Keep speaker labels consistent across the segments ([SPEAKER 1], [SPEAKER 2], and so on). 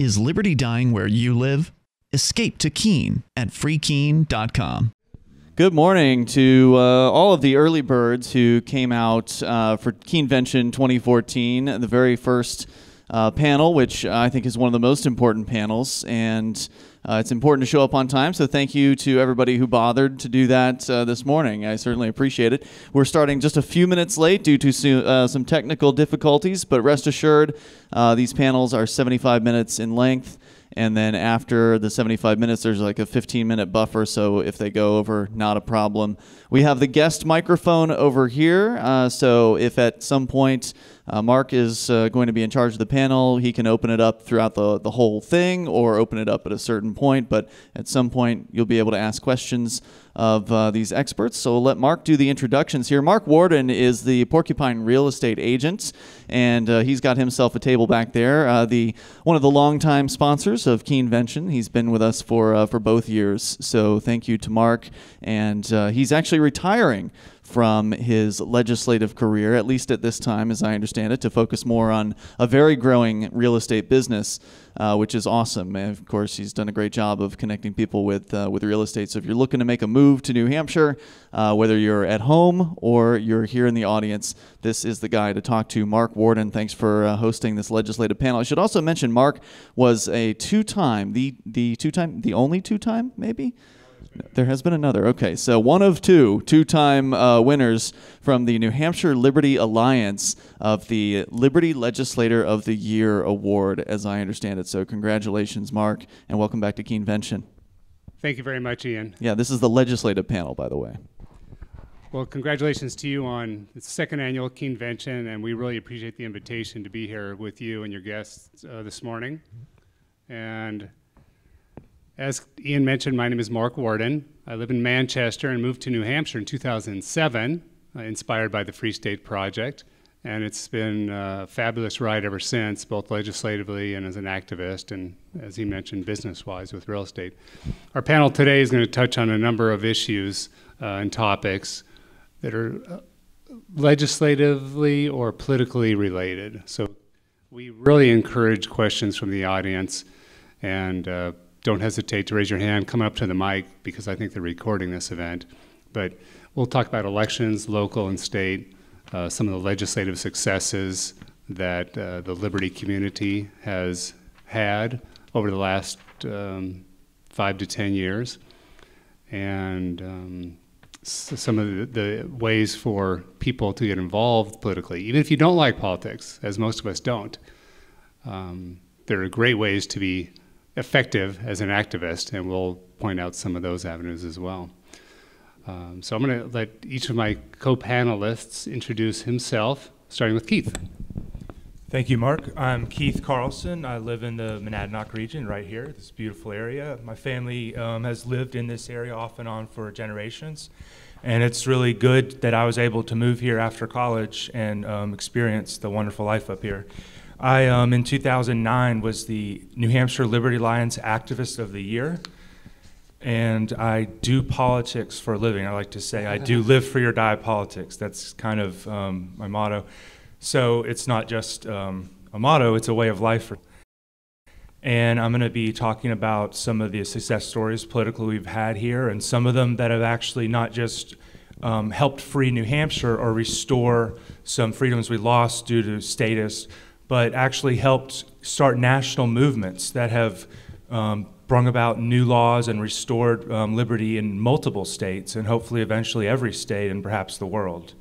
[SPEAKER 1] Is liberty dying where you live? Escape to Keene at freekeene.com.
[SPEAKER 2] Good morning to all of the early birds who came out for Keenevention 2014, the very first panel, which I think is one of the most important panels, and it's important to show up on time, so thank you to everybody who bothered to do that this morning. I certainly appreciate it. We're starting just a few minutes late due to some technical difficulties, but rest assured, these panels are 75 minutes in length. And then after the 75 minutes, there's like a 15-minute buffer, so if they go over, not a problem. We have the guest microphone over here, so if at some point Mark is going to be in charge of the panel, he can open it up throughout the whole thing or open it up at a certain point, but at some point you'll be able to ask questions of these experts. So we'll let Mark do the introductions here. Mark Warden is the Porcupine real estate agent, and he's got himself a table back there. One of the longtime sponsors of Keenevention. He's been with us for both years, so thank you to Mark. And he's actually retiring from his legislative career, at least at this time, as I understand it, to focus more on a very growing real estate business, which is awesome. And of course, he's done a great job of connecting people with real estate. So if you're looking to make a move to New Hampshire, whether you're at home or you're here in the audience, this is the guy to talk to. Mark Warden, thanks for hosting this legislative panel. I should also mention Mark was a two-time, the only two-time, maybe? There has been another. Okay, so one of two-time winners from the New Hampshire Liberty Alliance of the Liberty Legislator of the Year Award, as I understand it. So congratulations, Mark, and welcome back to Keenevention.
[SPEAKER 3] Thank you very much, Ian.
[SPEAKER 2] Yeah, this is the legislative panel, by the way.
[SPEAKER 3] Well, congratulations to you on the second annual Keenevention, and we really appreciate the invitation to be here with you and your guests this morning. And as Ian mentioned, my name is Mark Warden. I live in Manchester and moved to New Hampshire in 2007, inspired by the Free State Project. And it's been a fabulous ride ever since, both legislatively and as an activist, and as he mentioned, business-wise with real estate. Our panel today is going to touch on a number of issues and topics that are legislatively or politically related. So we really encourage questions from the audience, and don't hesitate to raise your hand, come up to the mic, because I think they're recording this event. But we'll talk about elections, local and state, some of the legislative successes that the Liberty community has had over the last 5 to 10 years, and some of the ways for people to get involved politically, even if you don't like politics, as most of us don't. There are great ways to be effective as an activist, and we'll point out some of those avenues as well. So I'm going to let each of my co-panelists introduce himself, starting with Keith.
[SPEAKER 4] Thank you, Mark. I'm Keith Carlsen. I live in the Monadnock region right here, this beautiful area. My family has lived in this area off and on for generations, and it's really good that I was able to move here after college and experience the wonderful life up here. I, in 2009, was the New Hampshire Liberty Alliance Activist of the Year, and I do politics for a living. I like to say I do live free or die politics. That's kind of my motto. So it's not just a motto, it's a way of life. And I'm going to be talking about some of the success stories politically we've had here, and some of them that have actually not just helped free New Hampshire or restore some freedoms we lost due to statists, but actually helped start national movements that have brought about new laws and restored liberty in multiple states, and hopefully eventually every state and perhaps the world.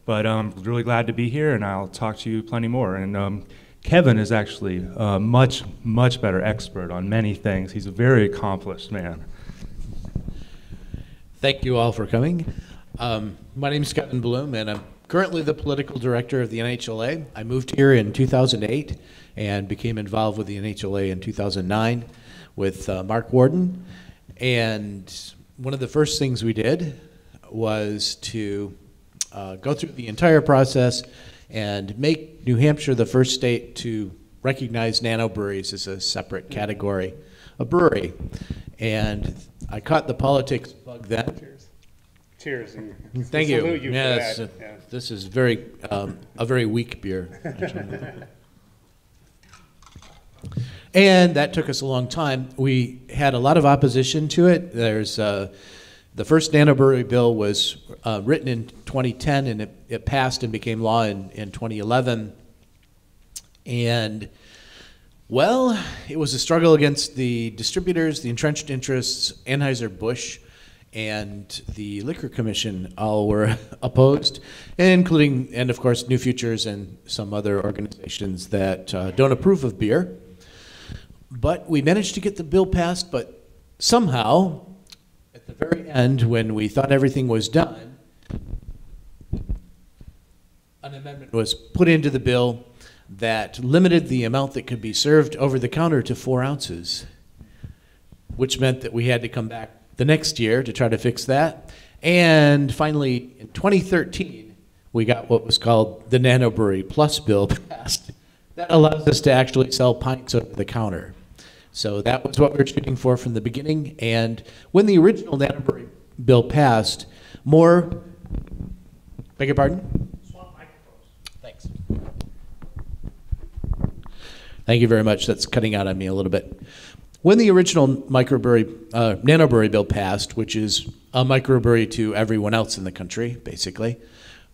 [SPEAKER 4] But I'm really glad to be here, and I'll talk to you plenty more. And Kevin is actually a much better expert on many things. He's a very accomplished man.
[SPEAKER 5] Thank you all for coming. My name is Kevin Bloom, and I'm currently the political director of the NHLA. I moved here in 2008 and became involved with the NHLA in 2009 with Mark Warden. And one of the first things we did was to go through the entire process and make New Hampshire the first state to recognize nanobreweries as a separate category of brewery. And I caught the politics bug then.
[SPEAKER 3] Cheers.
[SPEAKER 5] Thank you. Yes, this is a very weak beer. And that took us a long time. We had a lot of opposition to it. There's the first nano-brewery bill was written in 2010, and it passed and became law in 2011. And, well, it was a struggle against the distributors, the entrenched interests, Anheuser-Busch, and the Liquor Commission all were opposed, including, and of course, New Futures and some other organizations that don't approve of beer. But we managed to get the bill passed, but somehow, at the very end, when we thought everything was done, an amendment was put into the bill that limited the amount that could be served over the counter to 4 ounces, which meant that we had to come back the next year to try to fix that. And finally, in 2013, we got what was called the Nano Brewery Plus bill passed. That allows us to actually sell pints over the counter. So that was what we were shooting for from the beginning. And when the original Nano Brewery bill passed, more, beg your pardon? Thanks. Thank you very much. That's cutting out on me a little bit. When the original Nano Brewery bill passed, which is a microbrewery to everyone else in the country, basically,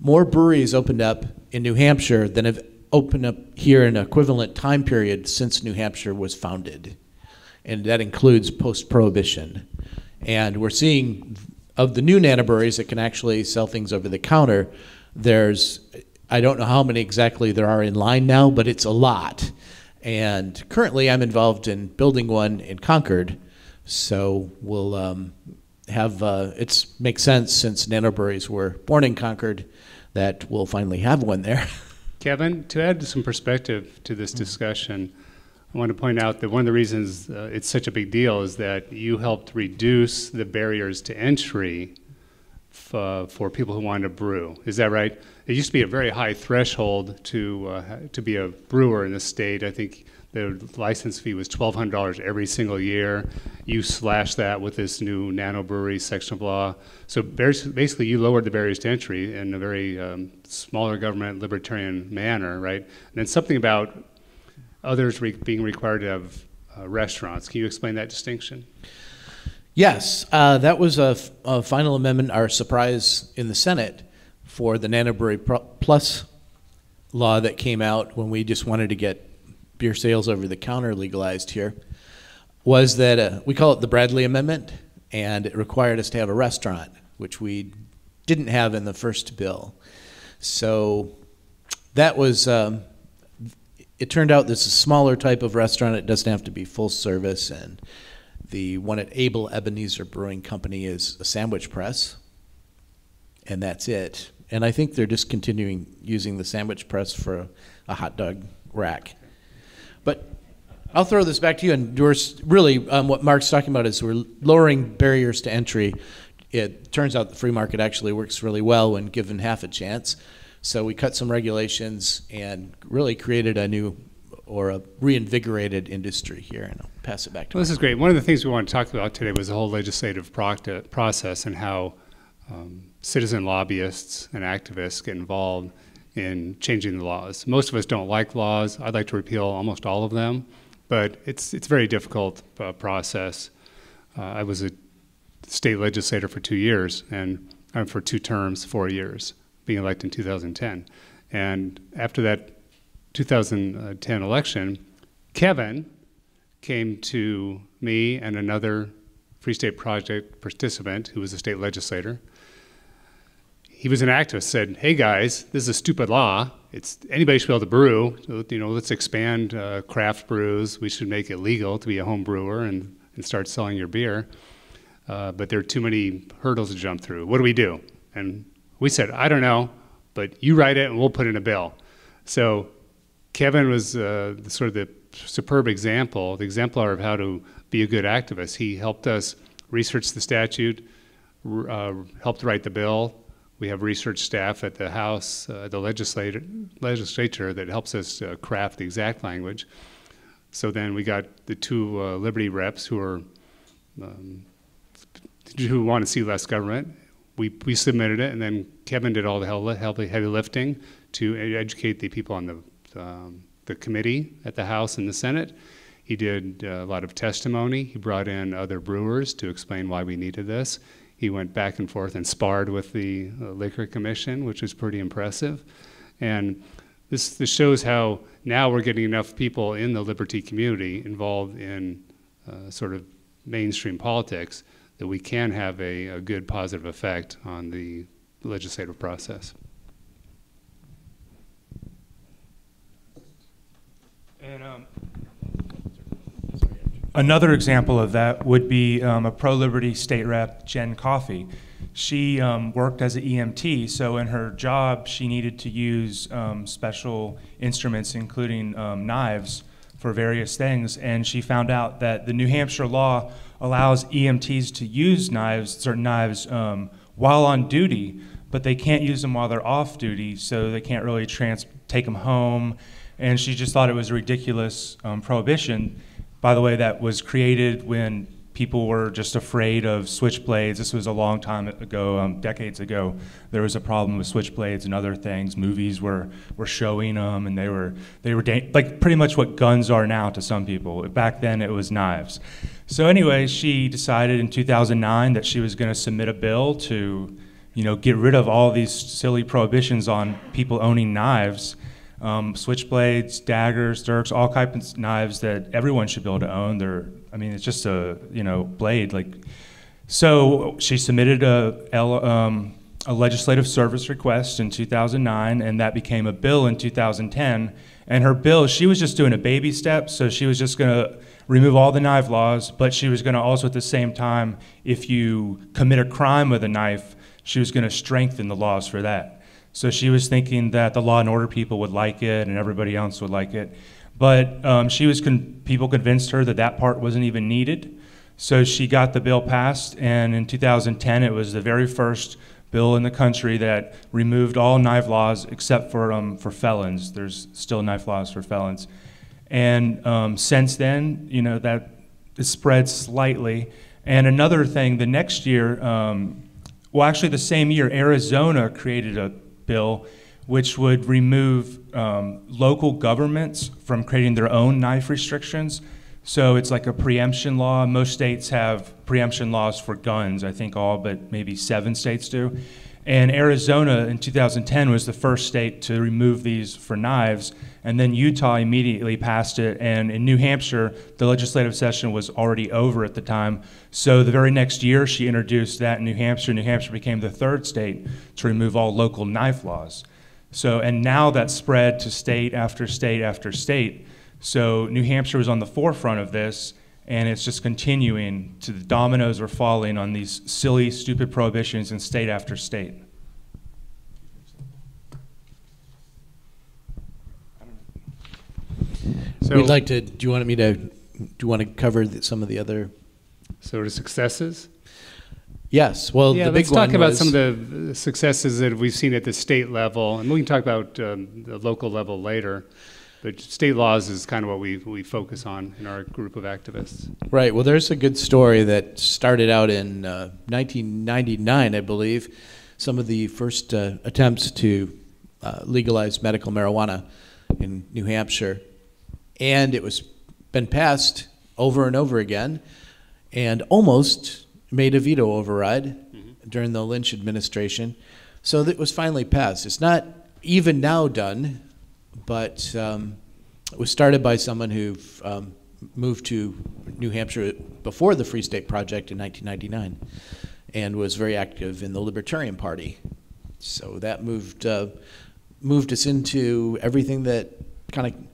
[SPEAKER 5] more breweries opened up in New Hampshire than have opened up here in an equivalent time period since New Hampshire was founded. And that includes post-prohibition. And we're seeing, of the new nanobreweries that can actually sell things over the counter, there's, I don't know how many exactly there are in line now, but it's a lot. And currently I'm involved in building one in Concord. So we'll it makes sense since nanobreweries were born in Concord that we'll finally have one there.
[SPEAKER 3] Kevin, to add some perspective to this discussion, I want to point out that one of the reasons it's such a big deal is that you helped reduce the barriers to entry for people who want to brew. Is that right? It used to be a very high threshold to be a brewer in the state. I think the license fee was $1,200 every single year. You slashed that with this new nano brewery section of law. So basically you lowered the barriers to entry in a very smaller government libertarian manner, right? And then something about others being required to have restaurants. Can you explain that distinction?
[SPEAKER 5] Yes, that was a final amendment, our surprise in the Senate for the Nano Brewery Plus law that came out when we just wanted to get beer sales over the counter legalized here, was that we call it the Bradley Amendment, and it required us to have a restaurant, which we didn't have in the first bill. So that was, it turned out this is a smaller type of restaurant. It doesn't have to be full service, and the one at Abel Ebenezer Brewing Company is a sandwich press, and that's it. And I think they're just continuing using the sandwich press for a hot dog rack. But I'll throw this back to you, and really what Mark's talking about is we're lowering barriers to entry. It turns out the free market actually works really well when given half a chance. So we cut some regulations and really created a new or a reinvigorated industry here, and I'll pass it back to
[SPEAKER 3] Well, this is great. One of the things we want to talk about today was the whole legislative process and how citizen lobbyists and activists get involved in changing the laws. Most of us don't like laws. I'd like to repeal almost all of them, but it's a very difficult process. I was a state legislator for 2 years, and for 2 terms, 4 years, being elected in 2010. And after that 2010 election, Kevin came to me and another Free State Project participant who was a state legislator. He was an activist, said, hey guys, this is a stupid law. Anybody should be able to brew. You know, let's expand craft brews. We should make it legal to be a home brewer and start selling your beer. But there are too many hurdles to jump through. What do we do? And we said, I don't know, but you write it and we'll put in a bill. So Kevin was sort of the superb example, the exemplar of how to be a good activist. He helped us research the statute, helped write the bill. We have research staff at the House, the legislature that helps us craft the exact language. So then we got the 2 Liberty reps who want to see less government. We submitted it, and then Kevin did all the heavy lifting to educate the people on the committee at the House and the Senate. He did a lot of testimony. He brought in other brewers to explain why we needed this. He went back and forth and sparred with the Liquor Commission, which was pretty impressive. And this shows how now we're getting enough people in the liberty community involved in sort of mainstream politics that we can have a good positive effect on the legislative process.
[SPEAKER 4] And another example of that would be a pro-liberty state rep, Jen Coffey. She worked as an EMT, so in her job she needed to use special instruments, including knives, for various things, and she found out that the New Hampshire law allows EMTs to use knives, certain knives, while on duty, but they can't use them while they're off duty, so they can't really take them home. And she just thought it was a ridiculous prohibition. By the way, that was created when people were just afraid of switchblades. This was a long time ago, decades ago. There was a problem with switchblades and other things. Movies were showing them, and they were like pretty much what guns are now to some people. Back then, it was knives. So anyway, she decided in 2009 that she was going to submit a bill to, get rid of all these silly prohibitions on people owning knives. Switchblades, daggers, dirks, all kinds of knives that everyone should be able to own. It's just a blade. So she submitted a legislative service request in 2009, and that became a bill in 2010. And her bill, she was just doing a baby step, so she was just going to remove all the knife laws, but she was going to also at the same time, if you commit a crime with a knife, she was going to strengthen the laws for that. So she was thinking that the law and order people would like it and everybody else would like it. But people convinced her that part wasn't even needed. So she got the bill passed, and in 2010 it was the very first bill in the country that removed all knife laws except for felons. There's still knife laws for felons. And since then, that has spread slightly. And another thing, the next year, actually the same year, Arizona created a bill which would remove local governments from creating their own knife restrictions. So it's like a preemption law. Most states have preemption laws for guns, I think all but maybe 7 states do. And Arizona in 2010 was the first state to remove these for knives, and then Utah immediately passed it, and in New Hampshire, the legislative session was already over at the time. So the very next year, she introduced that in New Hampshire. New Hampshire became the 3rd state to remove all local knife laws. So, and now that's spread to state after state after state. So New Hampshire was on the forefront of this, and it's just continuing to, the dominoes are falling on these silly, stupid prohibitions in state after state.
[SPEAKER 5] So we'd like to, do you want to cover some of the other
[SPEAKER 3] sort of successes?
[SPEAKER 5] Yes, well, the big one
[SPEAKER 3] let's talk about some of the successes that we've seen at the state level, and we can talk about the local level later. But state laws is kind of what we focus on in our group of activists.
[SPEAKER 5] Right. Well, there's a good story that started out in 1999, I believe. Some of the first attempts to legalize medical marijuana in New Hampshire. And it was been passed over and over again and almost made a veto override during the Lynch administration. So that was finally passed. It's not even now done, but it was started by someone who moved to New Hampshire before the Free State Project in 1999 and was very active in the Libertarian Party. So that moved us into everything that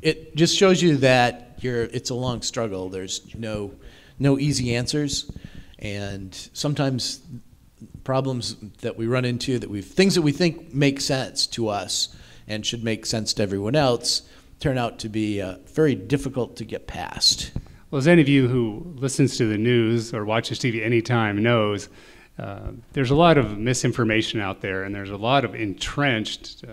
[SPEAKER 5] it just shows you that it's a long struggle. There's no easy answers, and sometimes problems that we run into, things that we think make sense to us and should make sense to everyone else, turn out to be very difficult to get past.
[SPEAKER 3] Well, as any of you who listens to the news or watches TV anytime knows, there's a lot of misinformation out there, and there's a lot of entrenched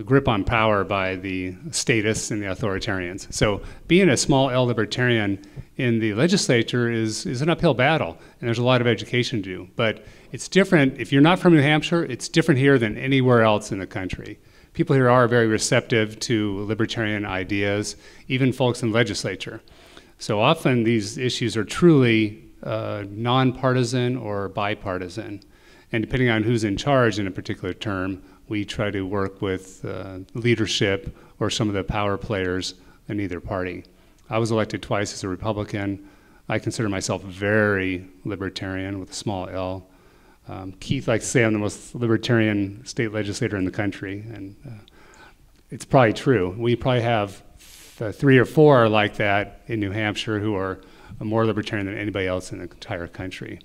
[SPEAKER 3] grip on power by the statists and the authoritarians. So being a small L libertarian in the legislature is an uphill battle, and there's a lot of education to do. But it's different. If you're not from New Hampshire, it's different here than anywhere else in the country. people here are very receptive to libertarian ideas, even folks in the legislature. So often these issues are truly nonpartisan or bipartisan. And depending on who's in charge in a particular term, we try to work with leadership or some of the power players in either party. I was elected twice as a Republican. I consider myself very libertarian with a small L. Keith likes to say I'm the most libertarian state legislator in the country, and it's probably true. We probably have 3 or 4 like that in New Hampshire who are more libertarian than anybody else in the entire country.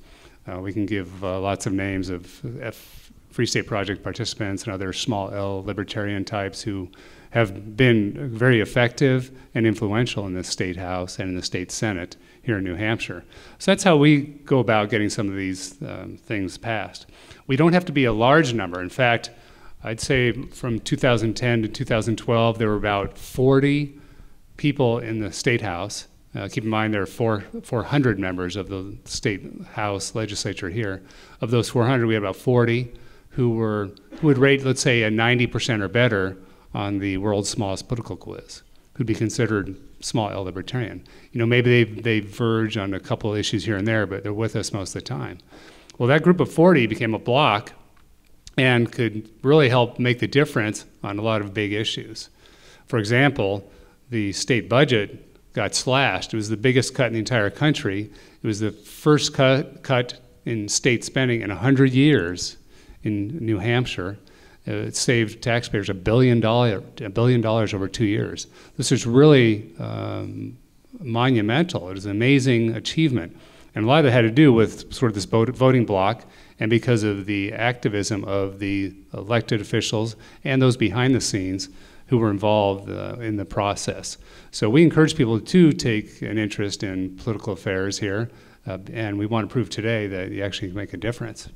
[SPEAKER 3] We can give lots of names of Free State Project participants and other small L libertarian types who have been very effective and influential in the State House and in the State Senate here in New Hampshire. So that's how we go about getting some of these things passed. We don't have to be a large number. In fact, I'd say from 2010 to 2012, there were about 40 people in the State House. Keep in mind there are 400 members of the State House legislature here. Of those 400, we had about 40 who would rate, let's say, a 90% or better on the world's smallest political quiz, who'd be considered small L libertarian. You know, maybe they verge on a couple of issues here and there, but they're with us most of the time. Well, that group of 40 became a bloc and could really help make the difference on a lot of big issues. For example, the state budget got slashed. It was the biggest cut in the entire country. It was the first cut in state spending in 100 years in New Hampshire. It saved taxpayers $1 billion over 2 years. This is really monumental. It was an amazing achievement. And a lot of it had to do with sort of this voting bloc and because of the activism of the elected officials and those behind the scenes who were involved in the process. So we encourage people to take an interest in political affairs here, and we want to prove today that you actually can make a difference.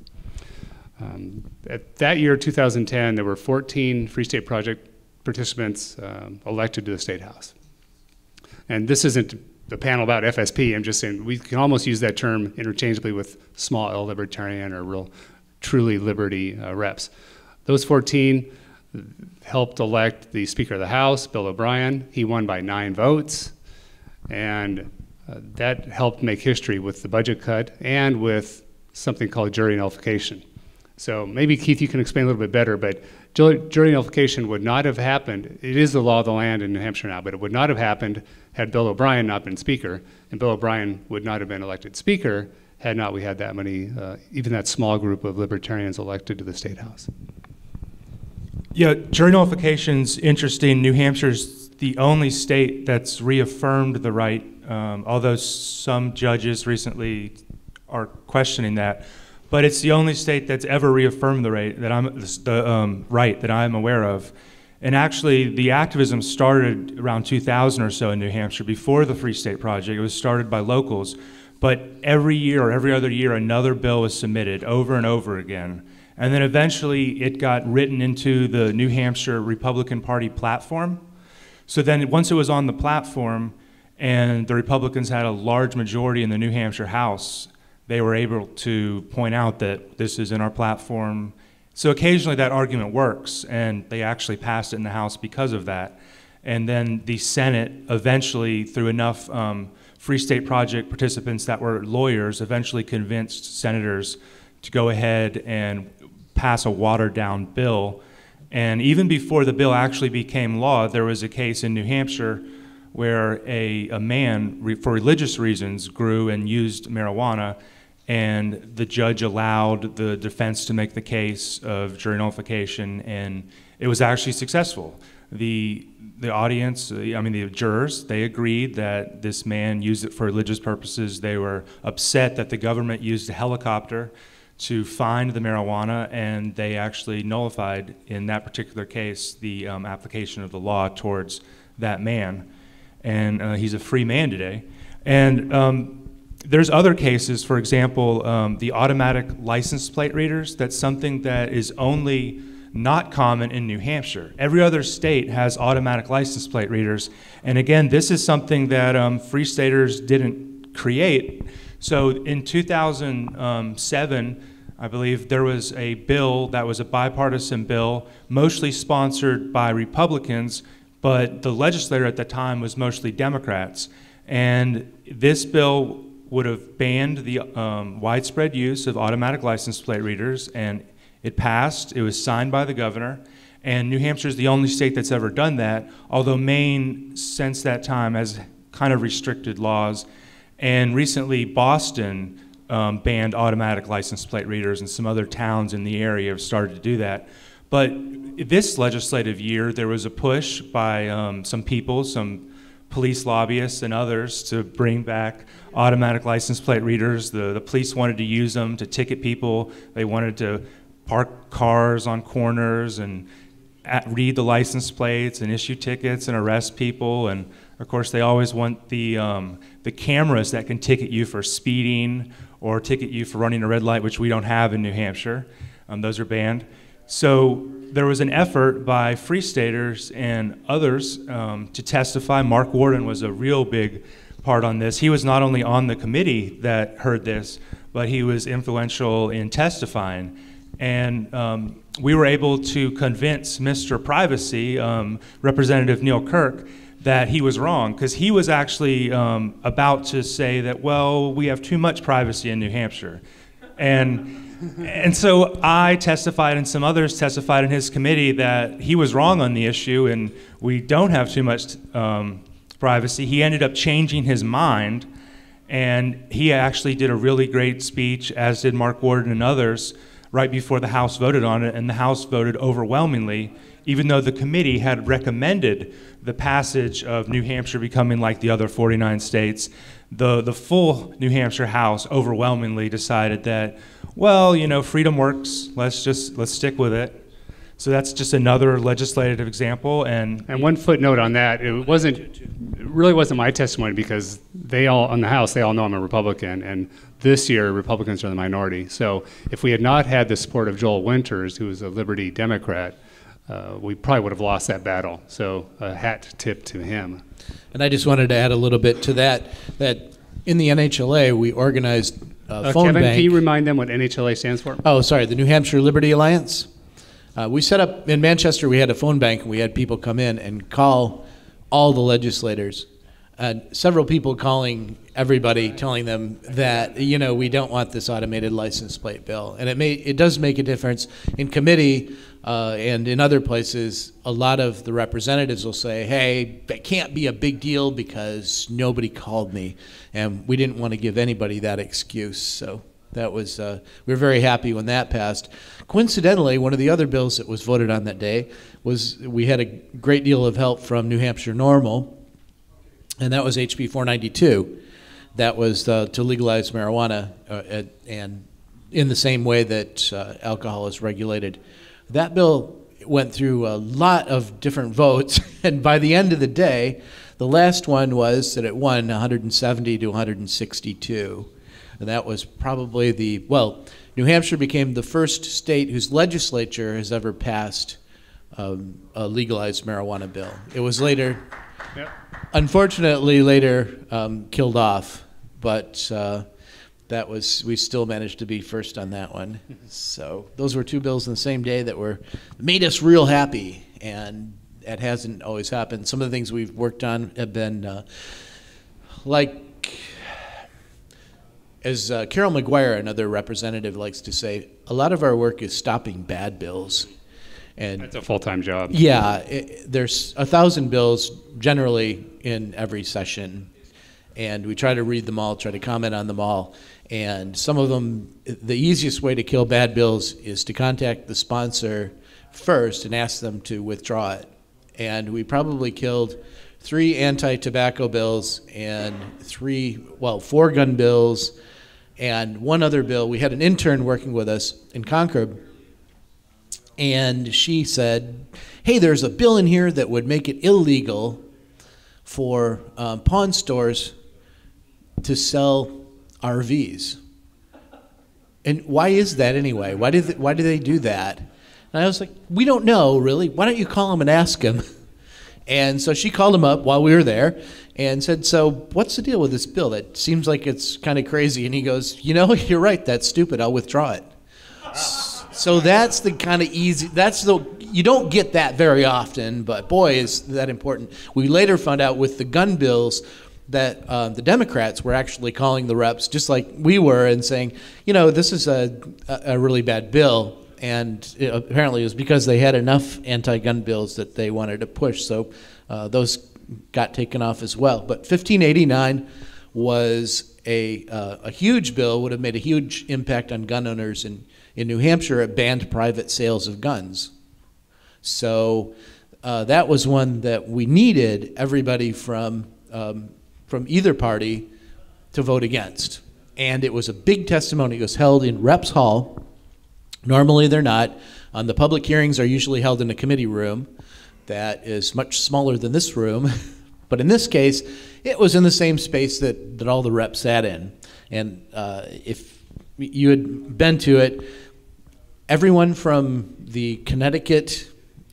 [SPEAKER 3] At that year, 2010, there were 14 Free State Project participants elected to the State House. And this isn't a panel about FSP. I'm just saying we can almost use that term interchangeably with small L libertarian or real, truly liberty reps. Those 14 helped elect the Speaker of the House, Bill O'Brien. He won by 9 votes. And that helped make history with the budget cut and with something called jury nullification. So maybe, Keith, you can explain a little bit better, but jury nullification would not have happened. It is the law of the land in New Hampshire now, but it would not have happened had Bill O'Brien not been Speaker, and Bill O'Brien would not have been elected Speaker had not we had that many, even that small group of libertarians elected to the State House.
[SPEAKER 4] Yeah, jury nullification's interesting. New Hampshire's the only state that's reaffirmed the right, although some judges recently are questioning that. But it's the only state that's ever reaffirmed the right that I'm aware of. And actually, the activism started around 2000 or so in New Hampshire before the Free State Project. It was started by locals. But every year or every other year, another bill was submitted over and over again. And then eventually, it got written into the New Hampshire Republican Party platform. So then once it was on the platform and the Republicans had a large majority in the New Hampshire House, they were able to point out that this is in our platform. So occasionally that argument works, and they actually passed it in the House because of that. And then the Senate eventually, through enough Free State Project participants that were lawyers, eventually convinced senators to go ahead and pass a watered-down bill. And even before the bill actually became law, there was a case in New Hampshire where a man, for religious reasons, grew and used marijuana, and the judge allowed the defense to make the case of jury nullification, and it was actually successful. The audience, the jurors, they agreed that this man used it for religious purposes. They were upset that the government used a helicopter to find the marijuana, and they actually nullified, in that particular case, the application of the law towards that man. And he's a free man today. And there's other cases, for example, the automatic license plate readers. That's something that is only not common in New Hampshire. Every other state has automatic license plate readers. And again, this is something that Free Staters didn't create. So in 2007, I believe there was a bill that was a bipartisan bill, mostly sponsored by Republicans, but the legislator at the time was mostly Democrats. And this bill would have banned the widespread use of automatic license plate readers, and it passed. It was signed by the governor, and New Hampshire is the only state that's ever done that, although Maine, since that time, has kind of restricted laws. And recently, Boston banned automatic license plate readers, and some other towns in the area have started to do that. But this legislative year, there was a push by some people, some police lobbyists and others, to bring back automatic license plate readers. The police wanted to use them to ticket people. They wanted to park cars on corners and read the license plates and issue tickets and arrest people. And of course, they always want the cameras that can ticket you for speeding or ticket you for running a red light, which we don't have in New Hampshire. Those are banned. So there was an effort by Free Staters and others to testify. Mark Warden was a real big part on this. He was not only on the committee that heard this, but he was influential in testifying. And we were able to convince Mr. Privacy, Representative Neil Kirk, that he was wrong, because he was actually about to say that, well, we have too much privacy in New Hampshire. And so I testified, and some others testified in his committee, that he was wrong on the issue and we don't have too much privacy. He ended up changing his mind, and he actually did a really great speech, as did Mark Warden and others, right before the House voted on it, and the House voted overwhelmingly, even though the committee had recommended the passage of New Hampshire becoming like the other 49 states. The full New Hampshire House overwhelmingly decided that, well, you know, freedom works, let's stick with it. So that's just another legislative example. And
[SPEAKER 3] one footnote on that, it really wasn't my testimony, because they all, on the House, they all know I'm a Republican, and this year Republicans are the minority. So if we had not had the support of Joel Winters, who is a Liberty Democrat, we probably would have lost that battle. So a hat tip to him.
[SPEAKER 5] And I just wanted to add a little bit to that in the NHLA, we organized a phone
[SPEAKER 3] Kevin,
[SPEAKER 5] bank.
[SPEAKER 3] can you remind them what NHLA stands for?
[SPEAKER 5] Oh, sorry, the New Hampshire Liberty Alliance. We set up, in Manchester, we had a phone bank, and we had people come in and call all the legislators. Several people calling everybody, telling them that, you know, we don't want this automated license plate bill. And it does make a difference. In committee and in other places, a lot of the representatives will say, hey, that can't be a big deal because nobody called me. And we didn't want to give anybody that excuse. So that was, we were very happy when that passed. Coincidentally, one of the other bills that was voted on that day was, we had a great deal of help from New Hampshire Normal, and that was HB 492. That was to legalize marijuana, and in the same way that alcohol is regulated. That bill went through a lot of different votes, and by the end of the day, the last one was that it won 170 to 162. And that was probably New Hampshire became the first state whose legislature has ever passed a legalized marijuana bill. It was later, unfortunately, later killed off, but we still managed to be first on that one. So those were two bills in the same day that made us real happy, and it hasn't always happened. Some of the things we've worked on have been as Carol McGuire, another representative, likes to say, a lot of our work is stopping bad bills. And
[SPEAKER 3] that's a full-time job.
[SPEAKER 5] Yeah, there's 1,000 bills generally in every session, and we try to read them all, try to comment on them all. And some of them, the easiest way to kill bad bills is to contact the sponsor first and ask them to withdraw it. And we probably killed 3 anti-tobacco bills and 4 gun bills and 1 other bill. We had an intern working with us in Concord, and she said, hey, there's a bill in here that would make it illegal for pawn stores to sell RVs. And why is that anyway? Why do they do that? And I was like, we don't know, really. Why don't you call them and ask them? And so she called him up while we were there and said, so what's the deal with this bill? That seems like it's kind of crazy. And he goes, you know, you're right, that's stupid, I'll withdraw it. So that's the kind of easy, you don't get that very often, but boy, is that important. We later found out with the gun bills that the Democrats were actually calling the reps, just like we were, and saying, you know, this is a really bad bill. And apparently it was because they had enough anti-gun bills that they wanted to push. So those got taken off as well. But 1589 was a huge bill, would have made a huge impact on gun owners in New Hampshire. It banned private sales of guns. So that was one that we needed everybody from either party to vote against. And it was a big testimony. It was held in Reps Hall. Normally they're not. The public hearings are usually held in a committee room that is much smaller than this room. But in this case, it was in the same space that all the reps sat in. And if you had been to it, everyone from the Connecticut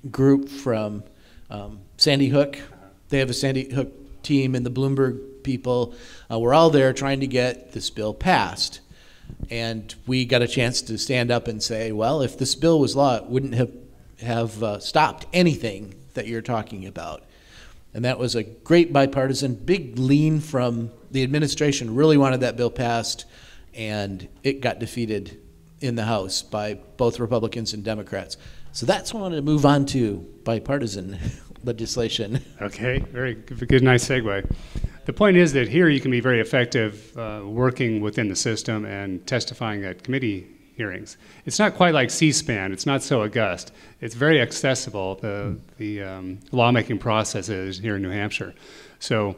[SPEAKER 5] group, from Sandy Hook, they have a Sandy Hook team, and the Bloomberg people were all there trying to get this bill passed. And we got a chance to stand up and say, well, if this bill was law, it wouldn't have stopped anything that you're talking about. And that was a great bipartisan, big lean from the administration, really wanted that bill passed, and it got defeated in the House by both Republicans and Democrats. So that's what I wanted to move on to, bipartisan legislation.
[SPEAKER 3] Okay, very good, nice segue. The point is that here you can be very effective working within the system and testifying at committee hearings. It's not quite like C-SPAN. It's not so august. It's very accessible, the lawmaking process is here in New Hampshire. So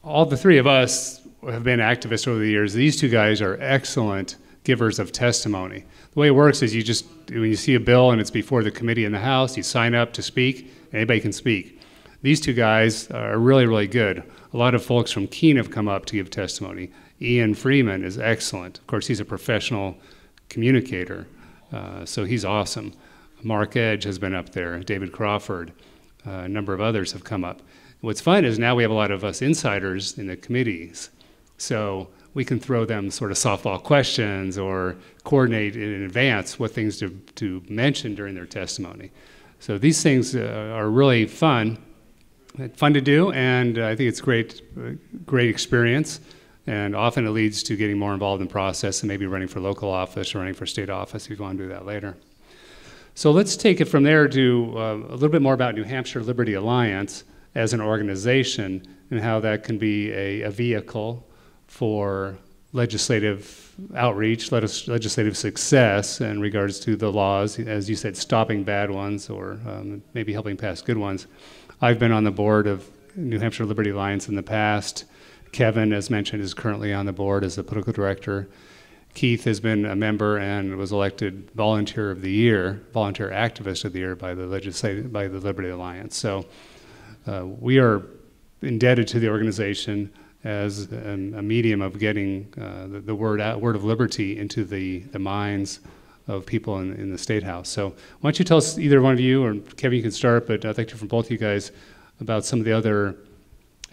[SPEAKER 3] all the three of us have been activists over the years. These two guys are excellent givers of testimony. The way it works is when you see a bill and it's before the committee in the House, you sign up to speak. Anybody can speak. These two guys are really, really good. A lot of folks from Keene have come up to give testimony. Ian Freeman is excellent. Of course, he's a professional communicator, so he's awesome. Mark Edge has been up there. David Crawford, a number of others have come up. What's fun is now we have a lot of us insiders in the committees, so we can throw them sort of softball questions or coordinate in advance what things to mention during their testimony. So these things are really fun to do, and I think it's great experience, and often it leads to getting more involved in the process and maybe running for local office or running for state office if you want to do that later. So let's take it from there to a little bit more about New Hampshire Liberty Alliance as an organization and how that can be a vehicle for legislative outreach, legislative success in regards to the laws, as you said, stopping bad ones or maybe helping pass good ones. I've been on the board of New Hampshire Liberty Alliance in the past. Kevin, as mentioned, is currently on the board as the political director. Keith has been a member and was elected Volunteer of the Year, Volunteer Activist of the Year by the Liberty Alliance. So we are indebted to the organization as a medium of getting the word of liberty into the minds of people in the State House. So why don't you tell us, either one of you, or Kevin, you can start, but I'd like to hear from both of you guys about some of the other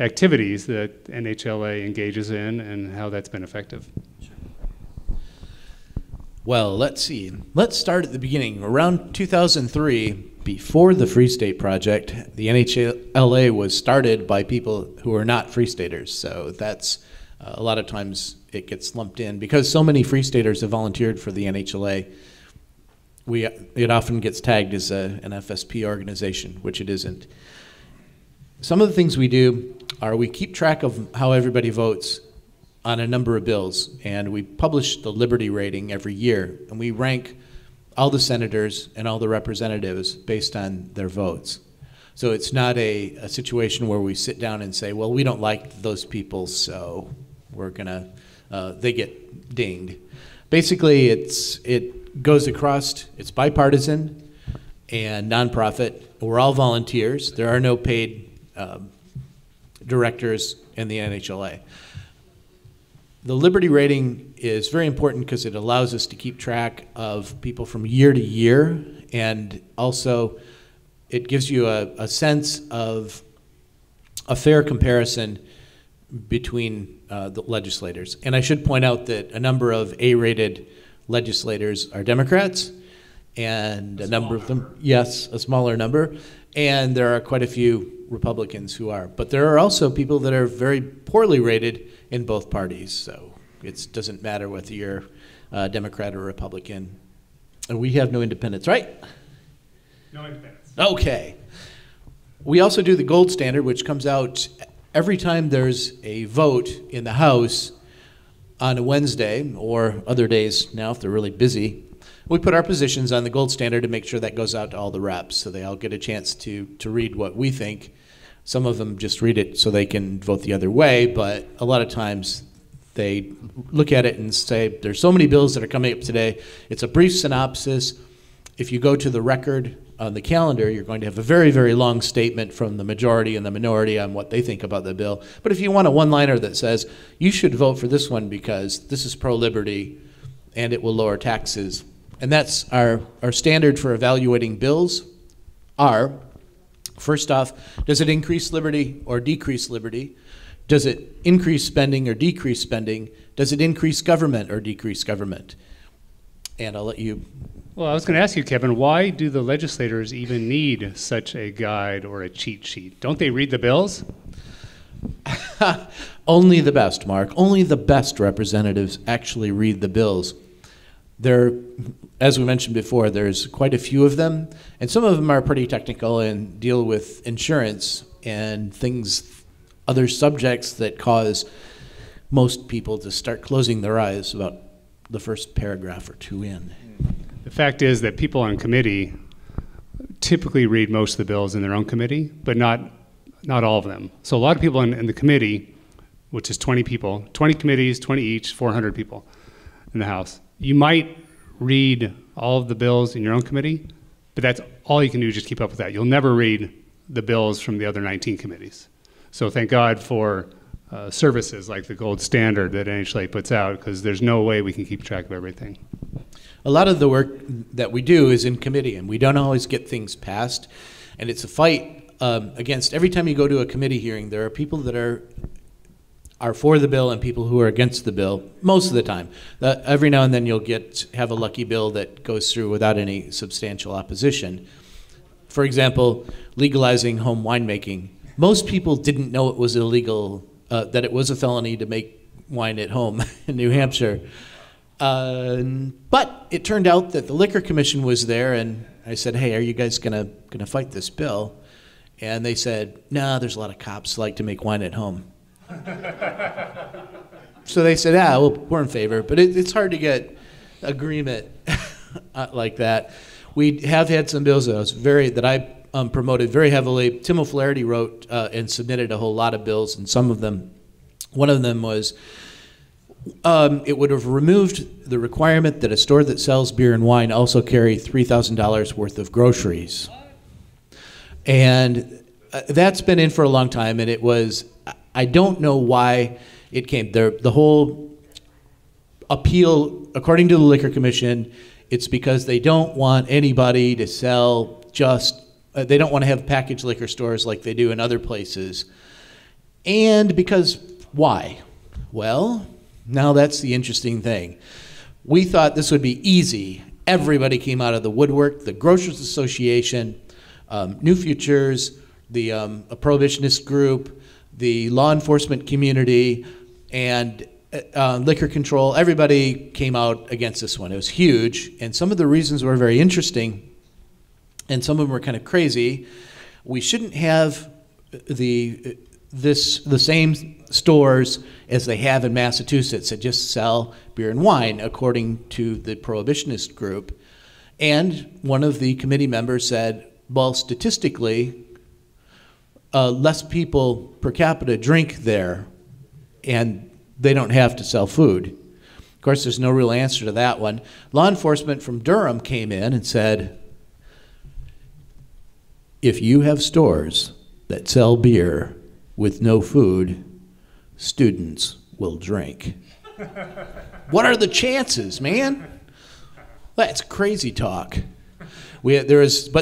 [SPEAKER 3] activities that NHLA engages in and how that's been effective.
[SPEAKER 5] Well, let's see. Let's start at the beginning. Around 2003, before the Free State Project, the NHLA was started by people who are not Free Staters. So that's a lot of times it gets lumped in. Because so many Free Staters have volunteered for the NHLA, it often gets tagged as an FSP organization, which it isn't. Some of the things we do are we keep track of how everybody votes on a number of bills, and we publish the Liberty rating every year, and we rank all the senators and all the representatives based on their votes. So it's not a situation where we sit down and say, well, we don't like those people, so we're gonna, they get dinged. Basically, it goes across, it's bipartisan and nonprofit. We're all volunteers. There are no paid directors in the NHLA. The Liberty rating is very important because it allows us to keep track of people from year to year, and also it gives you a sense of a fair comparison between the legislators. And I should point out that a number of A-rated legislators are Democrats, and a number of them, yes, a smaller number, and there are quite a few Republicans who are. But there are also people that are very poorly rated in both parties, so it doesn't matter whether you're Democrat or Republican. And we have no independents, right?
[SPEAKER 3] No independence.
[SPEAKER 5] Okay. We also do the gold standard, which comes out every time there's a vote in the House on a Wednesday, or other days now if they're really busy. We put our positions on the gold standard to make sure that goes out to all the reps, so they all get a chance to read what we think. Some of them just read it so they can vote the other way, but a lot of times they look at it and say, there's so many bills that are coming up today. It's a brief synopsis. If you go to the record on the calendar, you're going to have a very, very long statement from the majority and the minority on what they think about the bill. But if you want a one-liner that says, you should vote for this one because this is pro-liberty and it will lower taxes, and that's our standard for evaluating bills are, first off, does it increase liberty or decrease liberty? Does it increase spending or decrease spending? Does it increase government or decrease government? And I'll let you.
[SPEAKER 3] Well, I was going to ask you, Kevin, why do the legislators even need such a guide or a cheat sheet? Don't they read the bills?
[SPEAKER 5] Only the best, Mark. Only the best representatives actually read the bills. There, as we mentioned before, there's quite a few of them, and some of them are pretty technical and deal with insurance and things, other subjects that cause most people to start closing their eyes about the first paragraph or two in.
[SPEAKER 3] The fact is that people on committee typically read most of the bills in their own committee, but not all of them. So a lot of people in the committee, which is 20 people, 20 committees, 20 each, 400 people in the House. You might read all of the bills in your own committee, but that's all you can do, just keep up with that. You'll never read the bills from the other 19 committees. So thank God for services like the gold standard that NHLA puts out, because there's no way we can keep track of everything.
[SPEAKER 5] A lot of the work that we do is in committee, and we don't always get things passed. And it's a fight against, every time you go to a committee hearing, there are people that are for the bill and people who are against the bill, most of the time. Every now and then you'll have a lucky bill that goes through without any substantial opposition. For example, legalizing home winemaking. Most people didn't know it was illegal, that it was a felony to make wine at home in New Hampshire. But it turned out that the Liquor Commission was there, and I said, hey, are you guys gonna fight this bill? And they said, nah, there's a lot of cops who like to make wine at home. So they said, well, we're in favor, but it's hard to get agreement like that. We have had some bills that I promoted very heavily. Tim O'Flaherty wrote and submitted a whole lot of bills, and some of them, one of them was it would have removed the requirement that a store that sells beer and wine also carry $3,000 worth of groceries. And that's been in for a long time, and it was, I don't know why it came there. The whole appeal, according to the Liquor Commission, it's because they don't want anybody to sell they don't want to have packaged liquor stores like they do in other places. And because, why? Well, now that's the interesting thing. We thought this would be easy. Everybody came out of the woodwork, the Grocers Association, New Futures, the a prohibitionist group, the law enforcement community, and liquor control. Everybody came out against this one. It was huge, and some of the reasons were very interesting, and some of them were kind of crazy. We shouldn't have the same stores as they have in Massachusetts that just sell beer and wine, according to the prohibitionist group. And one of the committee members said, well, statistically, less people per capita drink there, and they don't have to sell food. Of course, there's no real answer to that one. Law enforcement from Durham came in and said, if you have stores that sell beer with no food, students will drink. What are the chances, man? That's crazy talk. But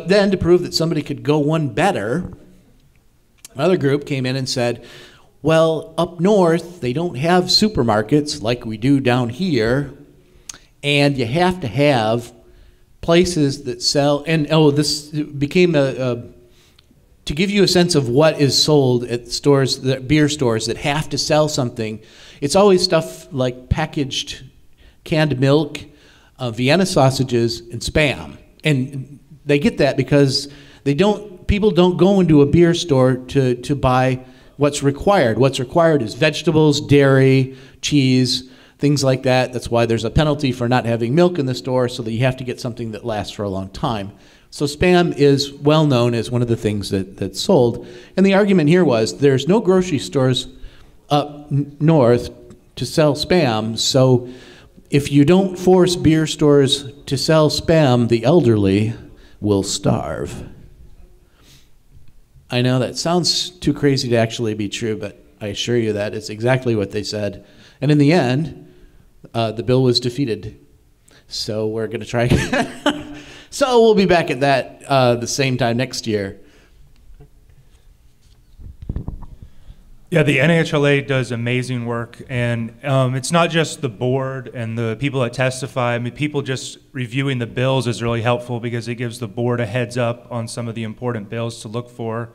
[SPEAKER 5] then to prove that somebody could go one better, another group came in and said, well, up north, they don't have supermarkets like we do down here, and you have to have places that sell, and this became to give you a sense of what is sold at stores, the beer stores that have to sell something. It's always stuff like packaged canned milk, Vienna sausages, and Spam. And they get that because people don't go into a beer store to buy what's required. What's required is vegetables, dairy, cheese, things like that. That's why there's a penalty for not having milk in the store, so that you have to get something that lasts for a long time. So Spam is well known as one of the things that's sold. And the argument here was there's no grocery stores up north to sell Spam, so if you don't force beer stores to sell Spam, the elderly will starve. I know that sounds too crazy to actually be true, but I assure you that it's exactly what they said. And in the end, the bill was defeated. So we're going to try again. So we'll be back at that the same time next year.
[SPEAKER 4] Yeah, the NHLA does amazing work, and it's not just the board and the people that testify. I mean, people just reviewing the bills is really helpful because it gives the board a heads up on some of the important bills to look for.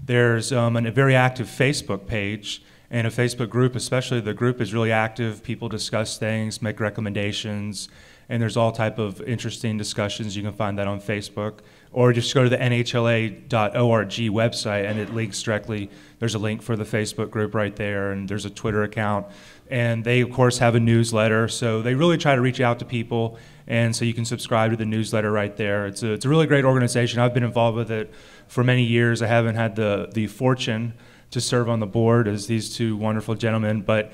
[SPEAKER 4] There's a very active Facebook page and a Facebook group, especially the group is really active. People discuss things, make recommendations, and there's all type of interesting discussions. You can find that on Facebook. Or just go to the nhla.org website and it links directly. There's a link for the Facebook group right there, and there's a Twitter account. And they, of course, have a newsletter, so they really try to reach out to people, and so you can subscribe to the newsletter right there. It's a really great organization. I've been involved with it for many years. I haven't had the fortune to serve on the board as these two wonderful gentlemen, but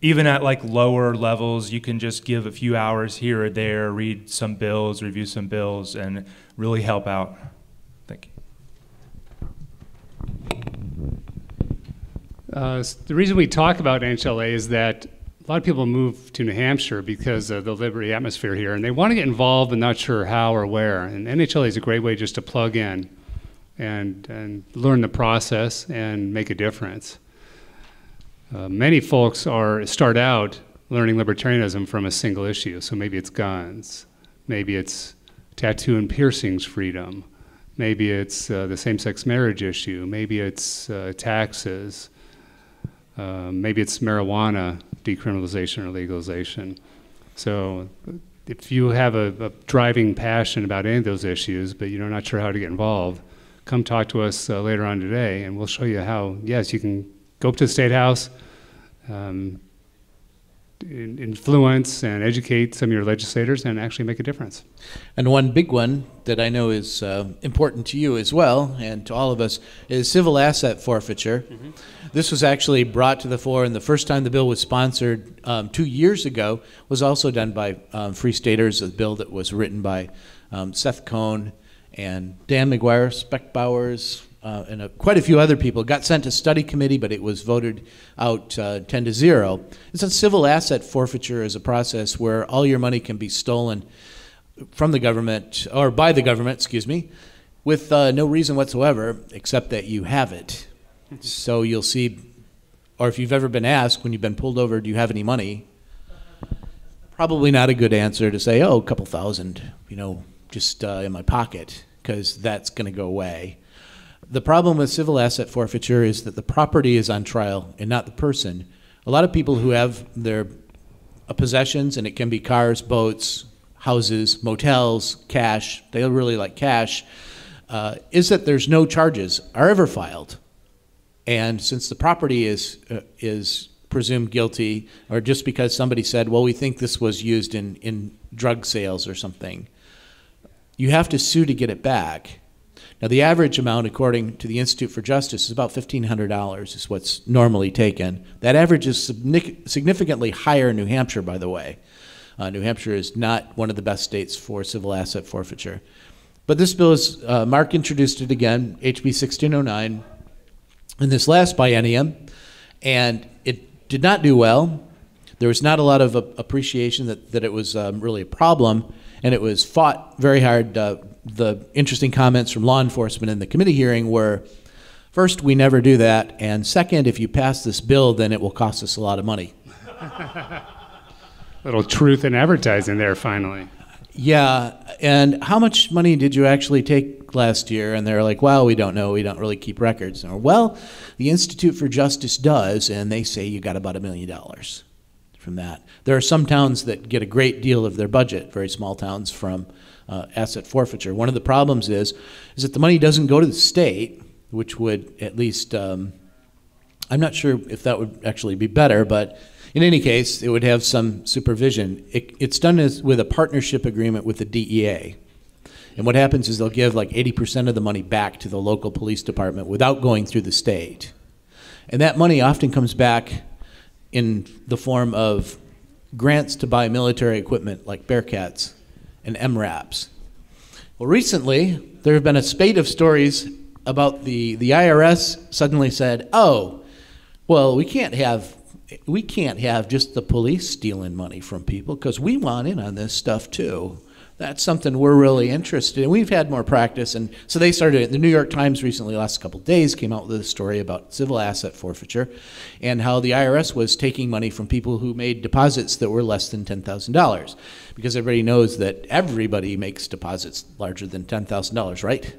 [SPEAKER 4] even at like lower levels, you can just give a few hours here or there, read some bills, review some bills, and really help out. Thank you.
[SPEAKER 3] The reason we talk about NHLA is that a lot of people move to New Hampshire because of the liberty atmosphere here, and they want to get involved but not sure how or where. And NHLA is a great way just to plug in and learn the process and make a difference. Many folks start out learning libertarianism from a single issue. So maybe it's guns, maybe it's tattoo and piercings freedom, maybe it's the same-sex marriage issue, maybe it's taxes, maybe it's marijuana decriminalization or legalization. So if you have a driving passion about any of those issues, but you're not sure how to get involved, come talk to us later on today, and we'll show you how, yes, you can go up to the State House, influence and educate some of your legislators and actually make a difference.
[SPEAKER 5] And one big one that I know is important to you as well and to all of us is civil asset forfeiture. Mm-hmm. This was actually brought to the fore, and the first time the bill was sponsored 2 years ago was also done by Free Staters, a bill that was written by Seth Cohn and Dan McGuire, Speck Bowers, and quite a few other people. It got sent to study committee, but it was voted out 10-0. It's a civil asset forfeiture is a process where all your money can be stolen from the government, or by the government, excuse me, with no reason whatsoever except that you have it. So you'll see, or if you've ever been asked when you've been pulled over, do you have any money? Probably not a good answer to say, oh, a couple thousand, just in my pocket, because that's going to go away. The problem with civil asset forfeiture is that the property is on trial and not the person. A lot of people who have their possessions, and it can be cars, boats, houses, motels, cash, they really like cash, is that there's no charges are ever filed. And since the property is presumed guilty, or just because somebody said, well, we think this was used in drug sales or something, you have to sue to get it back. Now, the average amount, according to the Institute for Justice, is about $1,500 is what's normally taken. That average is significantly higher in New Hampshire, by the way. New Hampshire is not one of the best states for civil asset forfeiture. But this bill is, Mark introduced it again, HB 1609, in this last biennium, and it did not do well. There was not a lot of appreciation that it was really a problem, and it was fought very hard. The interesting comments from law enforcement in the committee hearing were, first, we never do that, and second, if you pass this bill, then it will cost us a lot of money.
[SPEAKER 3] Little truth in advertising there, finally.
[SPEAKER 5] Yeah, and how much money did you actually take last year? And they're like, well, we don't know. We don't really keep records. Or, well, the Institute for Justice does, and they say you got about $1 million from that. There are some towns that get a great deal of their budget, very small towns, from asset forfeiture. One of the problems is that the money doesn't go to the state, which would at least, I'm not sure if that would actually be better, but in any case, it would have some supervision. It's done with a partnership agreement with the DEA. And what happens is they'll give like 80% of the money back to the local police department without going through the state. And that money often comes back in the form of grants to buy military equipment like Bearcats and MRAPs. Well, recently, there have been a spate of stories about the IRS suddenly said, oh, well, we can't have just the police stealing money from people because we want in on this stuff too. That's something we're really interested in. We've had more practice, and so they started. The New York Times recently, last couple of days, came out with a story about civil asset forfeiture and how the IRS was taking money from people who made deposits that were less than $10,000, because everybody knows that everybody makes deposits larger than $10,000, right?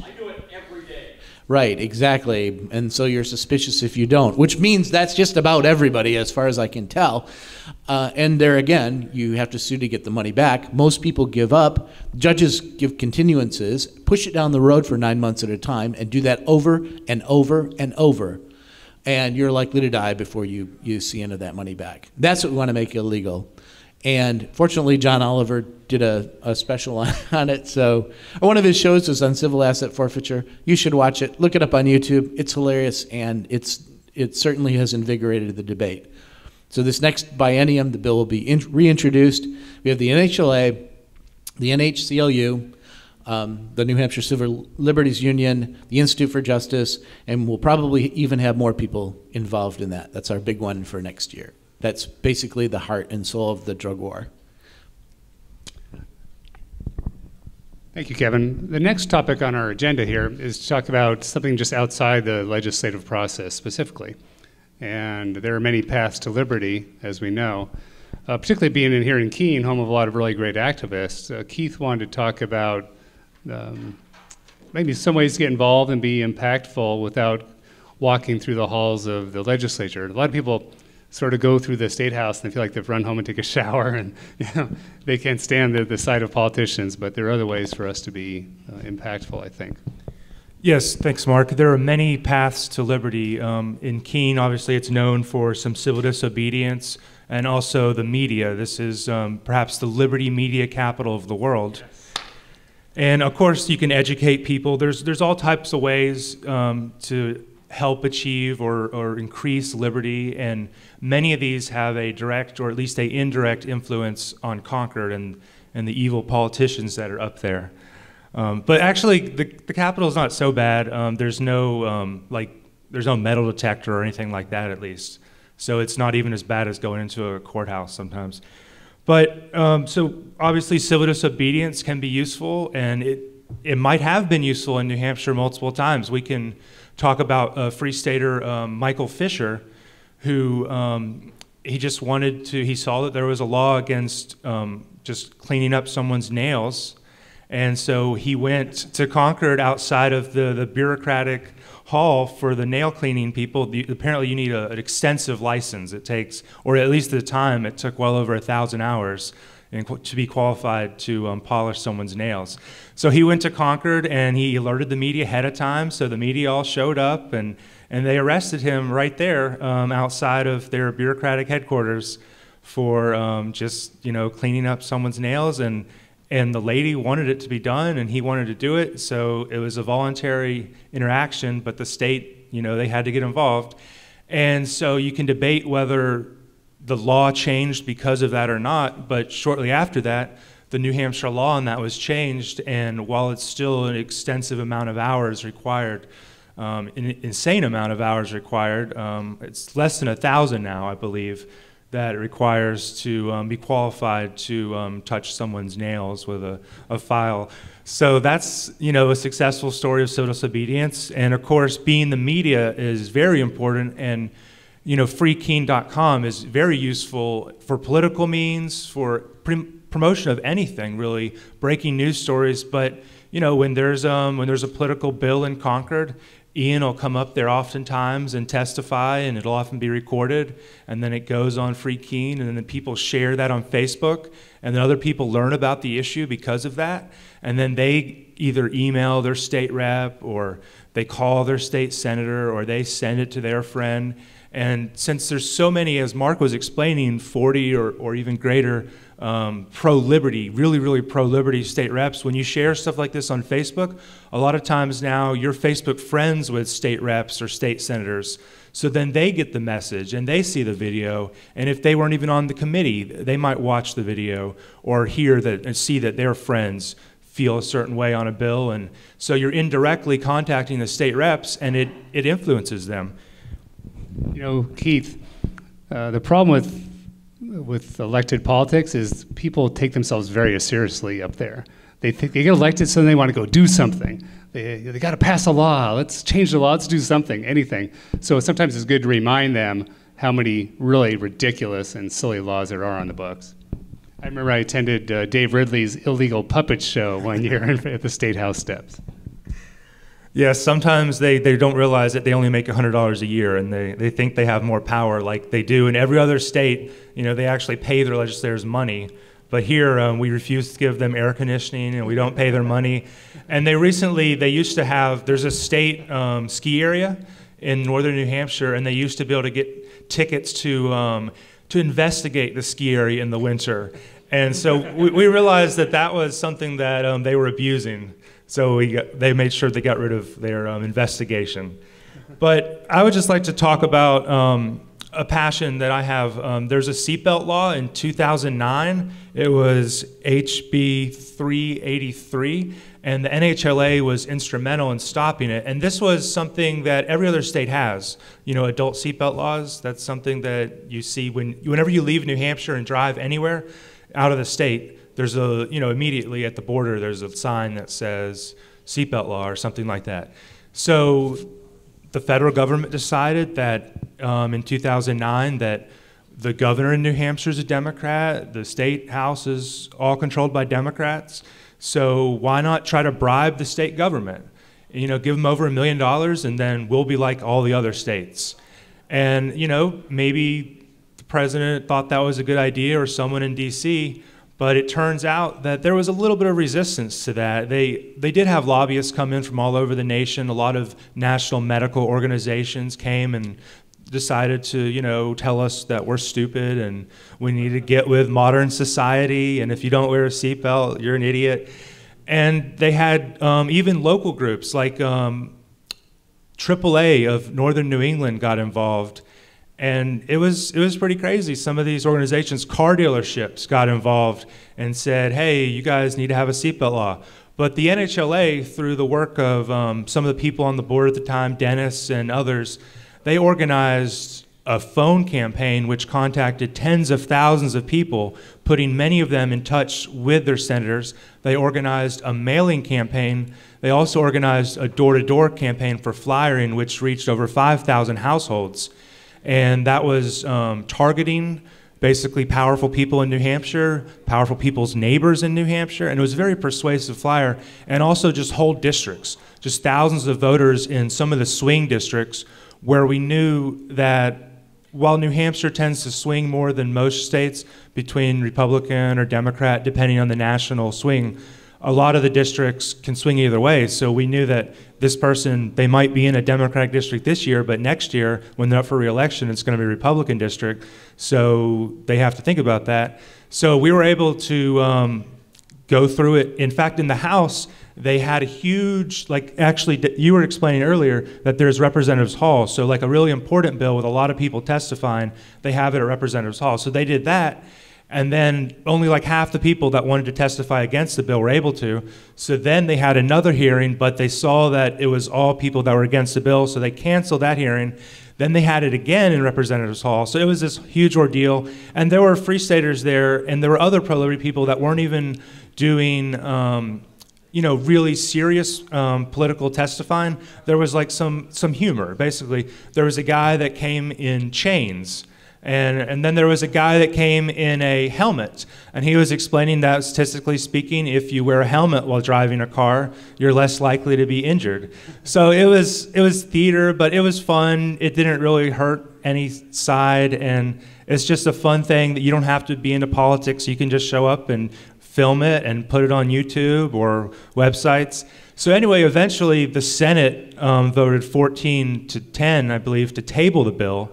[SPEAKER 6] I do it every day.
[SPEAKER 5] Right, exactly. And so you're suspicious if you don't, which means that's just about everybody as far as I can tell. And there again, you have to sue to get the money back. Most people give up. Judges give continuances, push it down the road for 9 months at a time, and do that over and over and over. And you're likely to die before you see any of that money back. That's what we want to make illegal. And fortunately, John Oliver did a special on it. So one of his shows was on civil asset forfeiture. You should watch it. Look it up on YouTube. It's hilarious, and it certainly has invigorated the debate. So this next biennium, the bill will be reintroduced. We have the NHLA, the NHCLU, the New Hampshire Civil Liberties Union, the Institute for Justice, and we'll probably even have more people involved in that. That's our big one for next year. That's basically the heart and soul of the drug war.
[SPEAKER 3] Thank you, Kevin. The next topic on our agenda here is to talk about something just outside the legislative process specifically. And there are many paths to liberty, as we know. Particularly being in here in Keene, home of a lot of really great activists, Keith wanted to talk about maybe some ways to get involved and be impactful without walking through the halls of the legislature. A lot of people sort of go through the State House and they feel like they've run home and take a shower, and they can't stand the sight of politicians, but there are other ways for us to be impactful, I think.
[SPEAKER 4] Yes, thanks, Mark. There are many paths to liberty. In Keene, obviously, it's known for some civil disobedience and also the media. This is perhaps the liberty media capital of the world. Yes. And of course, you can educate people. There's all types of ways to help achieve or increase liberty, and many of these have a direct or at least an indirect influence on Concord and the evil politicians that are up there. But actually, the Capitol is not so bad. There's no there's no metal detector or anything like that, at least. So it's not even as bad as going into a courthouse sometimes. But so obviously, civil disobedience can be useful, and it might have been useful in New Hampshire multiple times. We can talk about Free Stater Michael Fisher, who he saw that there was a law against just cleaning up someone's nails. And so he went to Concord outside of the bureaucratic hall for the nail cleaning people. Apparently you need an extensive license. It takes, or at least at the time, it took well over 1,000 hours to be qualified to polish someone's nails. So he went to Concord and he alerted the media ahead of time, so the media all showed up and they arrested him right there outside of their bureaucratic headquarters for just cleaning up someone's nails, and the lady wanted it to be done and he wanted to do it, so it was a voluntary interaction, but the state, they had to get involved. And so you can debate whether the law changed because of that or not, but shortly after that, the New Hampshire law on that was changed, and while it's still an extensive amount of hours required, an insane amount of hours required, it's less than 1,000 now, I believe, that it requires to be qualified to touch someone's nails with a file. So that's a successful story of civil disobedience, and of course being the media is very important, and freekeene.com is very useful for political means, for promotion of anything really, breaking news stories. But when there's a political bill in Concord, Ian will come up there oftentimes and testify, and it'll often be recorded, and then it goes on Free Keene, and then people share that on Facebook, and then other people learn about the issue because of that, and then they either email their state rep, or they call their state senator, or they send it to their friend. And since there's so many, as Mark was explaining, 40 or even greater pro-liberty, really pro-liberty state reps, when you share stuff like this on Facebook, a lot of times now you're Facebook friends with state reps or state senators. So then they get the message and they see the video, and if they weren't even on the committee, they might watch the video or hear that and see that their friends feel a certain way on a bill. And so you're indirectly contacting the state reps, and it influences them.
[SPEAKER 3] Keith, the problem with elected politics is people take themselves very seriously up there. They think they get elected, so they want to go do something. They got to pass a law. Let's change the law. Let's do something, anything. So sometimes it's good to remind them how many really ridiculous and silly laws there are on the books. I remember I attended Dave Ridley's illegal puppet show one year at the State House steps.
[SPEAKER 4] Yes, sometimes they don't realize that they only make $100 a year, and they think they have more power like they do in every other state. They actually pay their legislators money. But here, we refuse to give them air conditioning, and we don't pay their money. And they used to have, there's a state ski area in northern New Hampshire, and they used to be able to get tickets to investigate the ski area in the winter. And so we realized that was something that they were abusing. So they made sure they got rid of their investigation. But I would just like to talk about a passion that I have. There's a seatbelt law in 2009. It was HB 383, and the NHLA was instrumental in stopping it. And this was something that every other state has. Adult seatbelt laws, that's something that you see whenever you leave New Hampshire and drive anywhere out of the state. There's immediately at the border, there's a sign that says seatbelt law or something like that. So the federal government decided that in 2009 that the governor in New Hampshire is a Democrat, the state house is all controlled by Democrats, so why not try to bribe the state government? Give them over $1 million, and then we'll be like all the other states. And maybe the president thought that was a good idea, or someone in DC, but it turns out that there was a little bit of resistance to that. They did have lobbyists come in from all over the nation. A lot of national medical organizations came and decided to, tell us that we're stupid and we need to get with modern society, and if you don't wear a seatbelt, you're an idiot. And they had even local groups like AAA of Northern New England got involved. And it was pretty crazy. Some of these organizations, car dealerships, got involved and said, hey, you guys need to have a seatbelt law. But the NHLA, through the work of some of the people on the board at the time, Dennis and others, they organized a phone campaign which contacted tens of thousands of people, putting many of them in touch with their senators. They organized a mailing campaign. They also organized a door-to-door campaign for flyering, which reached over 5,000 households. And that was targeting basically powerful people in New Hampshire, powerful people's neighbors in New Hampshire, and it was a very persuasive flyer, and also just whole districts, just thousands of voters in some of the swing districts where we knew that while New Hampshire tends to swing more than most states between Republican or Democrat, depending on the national swing, a lot of the districts can swing either way. So we knew that this person, they might be in a Democratic district this year, but next year, when they're up for re-election, it's going to be a Republican district. So they have to think about that. So we were able to go through it. In fact, in the House, they had a huge, actually, you were explaining earlier that there's Representatives Hall. So like a really important bill with a lot of people testifying, they have it at Representatives Hall. So they did that. And then only like half the people that wanted to testify against the bill were able to. So then they had another hearing, but they saw that it was all people that were against the bill, so they canceled that hearing. Then they had it again in Representatives Hall. So it was this huge ordeal. And there were free staters there, and there were other pro-liberty people that weren't even doing really serious political testifying, there was like some humor. Basically, there was a guy that came in chains, and then there was a guy that came in a helmet, and he was explaining that statistically speaking, if you wear a helmet while driving a car, you're less likely to be injured. So it was theater, but it was fun. It didn't really hurt any side, and it's just a fun thing that you don't have to be into politics. You can just show up and film it and put it on YouTube or websites. So anyway, eventually the Senate voted 14-10, I believe, to table the bill,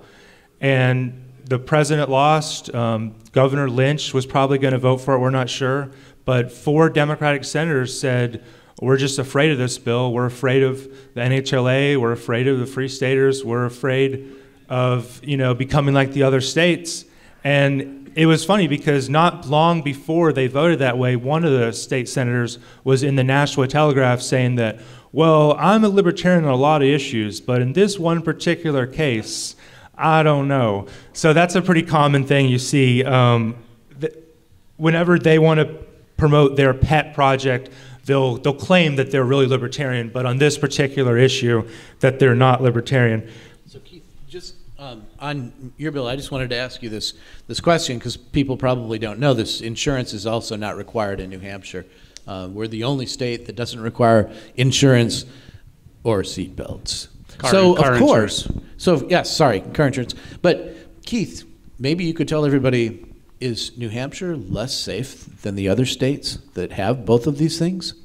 [SPEAKER 4] and the president lost. Governor Lynch was probably going to vote for it, we're not sure, but 4 Democratic senators said, we're just afraid of this bill. We're afraid of the NHLA. We're afraid of the Free Staters. We're afraid of becoming like the other states. And it was funny because not long before they voted that way, one of the state senators was in the Nashua Telegraph saying that, well, I'm a libertarian on a lot of issues, but in this one particular case, I don't know. So that's a pretty common thing you see. Whenever they want to promote their pet project, they'll claim that they're really libertarian, but on this particular issue, that they're not libertarian.
[SPEAKER 5] So Keith, just on your bill, I just wanted to ask you this question because people probably don't know this. Insurance is also not required in New Hampshire. We're the only state that doesn't require insurance or seat belts. Car insurance. Car insurance. But Keith, maybe you could tell everybody, is New Hampshire less safe than the other states that have both of these things?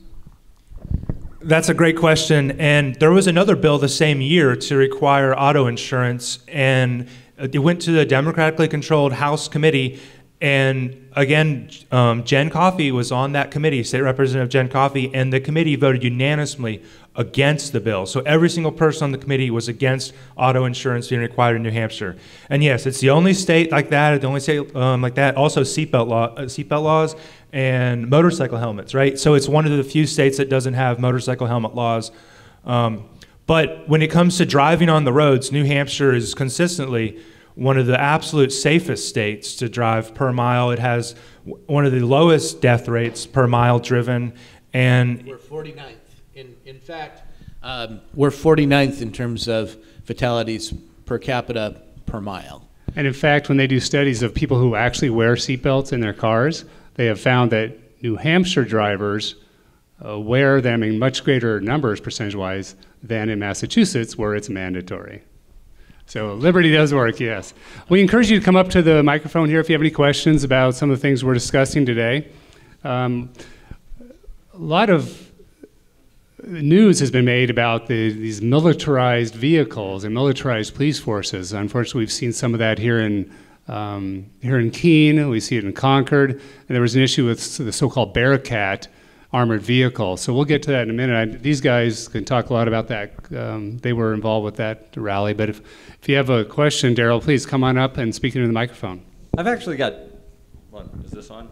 [SPEAKER 4] That's a great question. And there was another bill the same year to require auto insurance, and it went to the democratically controlled House committee. And again, Jen Coffey was on that committee, State Representative Jen Coffey, and the committee voted unanimously against the bill. So every single person on the committee was against auto insurance being required in New Hampshire. And yes, it's the only state like that, the only state like that. Also seatbelt laws and motorcycle helmets, right? So it's one of the few states that doesn't have motorcycle helmet laws. But when it comes to driving on the roads, New Hampshire is consistently one of the absolute safest states to drive per mile. It has one of the lowest death rates per mile driven. And
[SPEAKER 5] we're 49th. In fact, we're 49th in terms of fatalities per capita per mile.
[SPEAKER 3] And in fact, when they do studies of people who actually wear seatbelts in their cars, they have found that New Hampshire drivers wear them in much greater numbers percentage-wise than in Massachusetts, where it's mandatory. So liberty does work, yes. We encourage you to come up to the microphone here if you have any questions about some of the things we're discussing today. A lot of news has been made about these militarized vehicles and militarized police forces. Unfortunately, we've seen some of that here in Keene. We see it in Concord. And there was an issue with the so-called Bearcat armored vehicle. So we'll get to that in a minute. These guys can talk a lot about that. They were involved with that rally. But if you have a question, Daryl, please come on up and speak into the microphone.
[SPEAKER 6] I've actually got one. Is this on?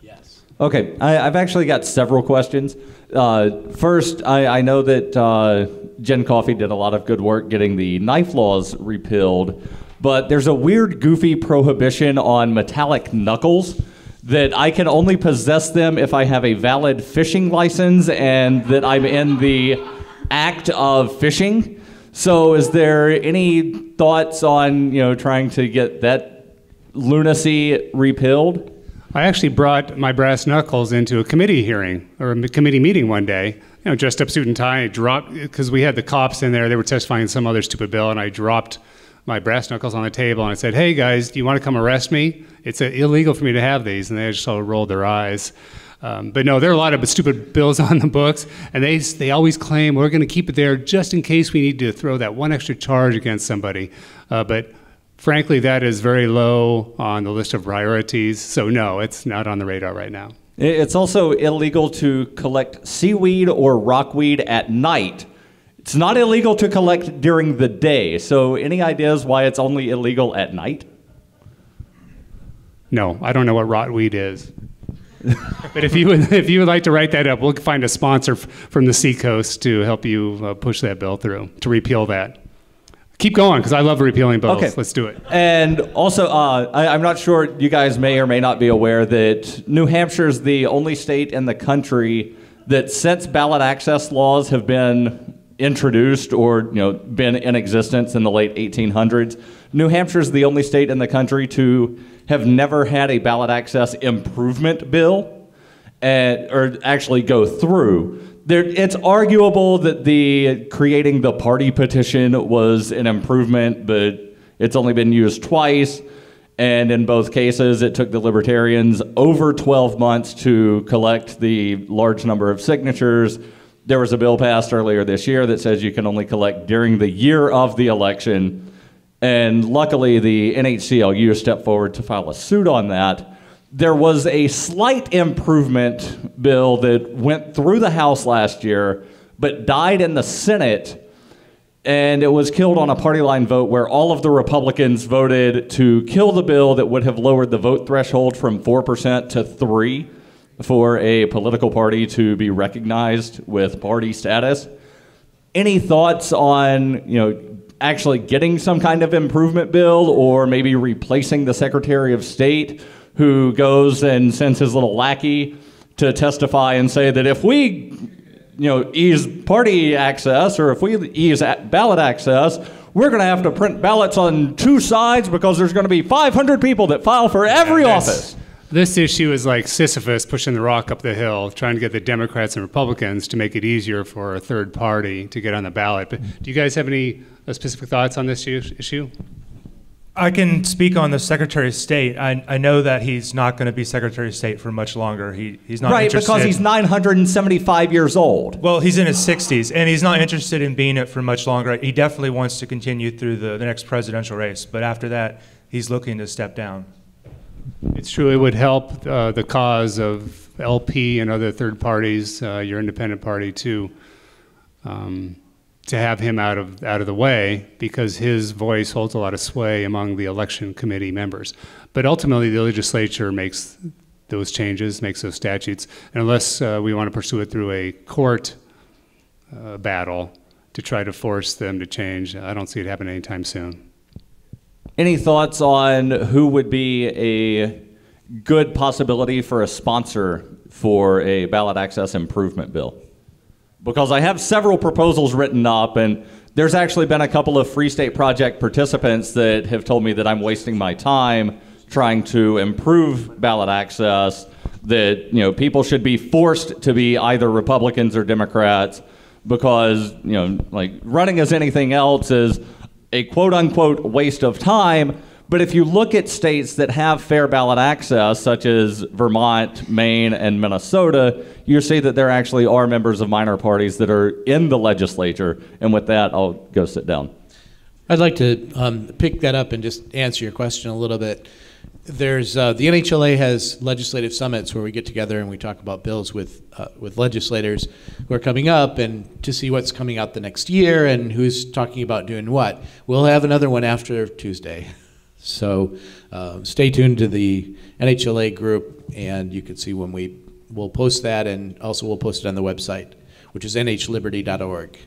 [SPEAKER 5] Yes.
[SPEAKER 6] Okay. I've actually got several questions. First, I know that Jen Coffey did a lot of good work getting the knife laws repealed, but there's a weird, goofy prohibition on metallic knuckles that I can only possess them if I have a valid fishing license and that I'm in the act of fishing. So is there any thoughts on, trying to get that lunacy repealed?
[SPEAKER 3] I actually brought my brass knuckles into a committee hearing or a committee meeting one day, dressed up suit and tie, dropped, because we had the cops in there, they were testifying some other stupid bill, and I dropped my brass knuckles on the table and I said, hey guys, do you want to come arrest me? It's illegal for me to have these. And they just sort of rolled their eyes. But no, there are a lot of stupid bills on the books, and they always claim we're going to keep it there just in case we need to throw that one extra charge against somebody. But frankly, that is very low on the list of priorities. So no, it's not on the radar right now.
[SPEAKER 6] It's also illegal to collect seaweed or rockweed at night. It's not illegal to collect during the day. So any ideas why it's only illegal at night?
[SPEAKER 3] No, I don't know what rotweed is. But if you would like to write that up, we'll find a sponsor from the Seacoast to help you push that bill through, to repeal that. Keep going, because I love repealing both.
[SPEAKER 6] Okay.
[SPEAKER 3] Let's do it.
[SPEAKER 6] And also, I'm not sure, you guys may or may not be aware that New Hampshire is the only state in the country that, since ballot access laws have been introduced or been in existence in the late 1800s, New Hampshire is the only state in the country to have never had a ballot access improvement bill or actually go through. It's arguable that creating the party petition was an improvement, but it's only been used twice. And in both cases, it took the Libertarians over 12 months to collect the large number of signatures. There was a bill passed earlier this year that says you can only collect during the year of the election. And luckily, the NHCLU stepped forward to file a suit on that. There was a slight improvement bill that went through the House last year, but died in the Senate, and it was killed on a party line vote where all of the Republicans voted to kill the bill that would have lowered the vote threshold from 4% to 3% for a political party to be recognized with party status. Any thoughts on, actually getting some kind of improvement bill, or maybe replacing the Secretary of State who goes and sends his little lackey to testify and say that if we, ease party access, or if we ease ballot access, we're going to have to print ballots on 2 sides because there's going to be 500 people that file for every office.
[SPEAKER 3] This issue is like Sisyphus pushing the rock up the hill, trying to get the Democrats and Republicans to make it easier for a third party to get on the ballot. But do you guys have any specific thoughts on this issue?
[SPEAKER 4] I can speak on the Secretary of State. I know that he's not going to be Secretary of State for much longer. He's not
[SPEAKER 6] right,
[SPEAKER 4] interested.
[SPEAKER 6] because he's 975 years old.
[SPEAKER 4] Well, he's in his 60s, and he's not interested in being it for much longer. He definitely wants to continue through the next presidential race, but after that, he's looking to step down.
[SPEAKER 3] It's true. It would help the cause of LP and other third parties, your independent party, to have him out of the way, because his voice holds a lot of sway among the election committee members. But ultimately, the legislature makes those changes, makes those statutes, and unless we want to pursue it through a court battle to try to force them to change, I don't see it happening anytime soon.
[SPEAKER 6] Any thoughts on who would be a good possibility for a sponsor for a ballot access improvement bill? Because I have several proposals written up, and there's actually been a couple of Free State Project participants that have told me that I'm wasting my time trying to improve ballot access, that people should be forced to be either Republicans or Democrats, because like running as anything else is a quote-unquote waste of time. But if you look at states that have fair ballot access, such as Vermont, Maine, and Minnesota, you see that there actually are members of minor parties that are in the legislature. And with that, I'll go sit down.
[SPEAKER 5] I'd like to pick that up and just answer your question a little bit. There's the NHLA has legislative summits where we get together and we talk about bills with legislators who are coming up, and to see what's coming out the next year and who's talking about doing what. We'll have another one after Tuesday. So stay tuned to the NHLA group, and you can see when we'll post that, and also we'll post it on the website, which is nhliberty.org.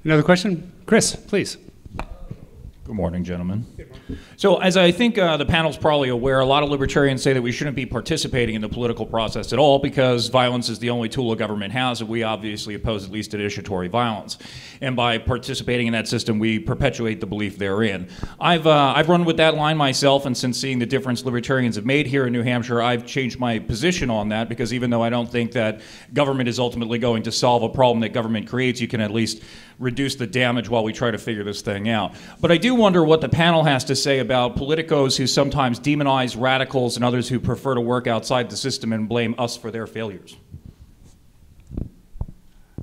[SPEAKER 3] Another question? Chris, please.
[SPEAKER 7] Good morning, gentlemen. So as I think the panel's probably aware, a lot of libertarians say that we shouldn't be participating in the political process at all because violence is the only tool a government has, and we obviously oppose at least initiatory violence. And by participating in that system, we perpetuate the belief therein. I've run with that line myself, and since seeing the difference libertarians have made here in New Hampshire, I've changed my position on that, because even though I don't think that government is ultimately going to solve a problem that government creates, you can at least reduce the damage while we try to figure this thing out. But I do wonder what the panel has to say about politicos who sometimes demonize radicals and others who prefer to work outside the system and blame us for their failures.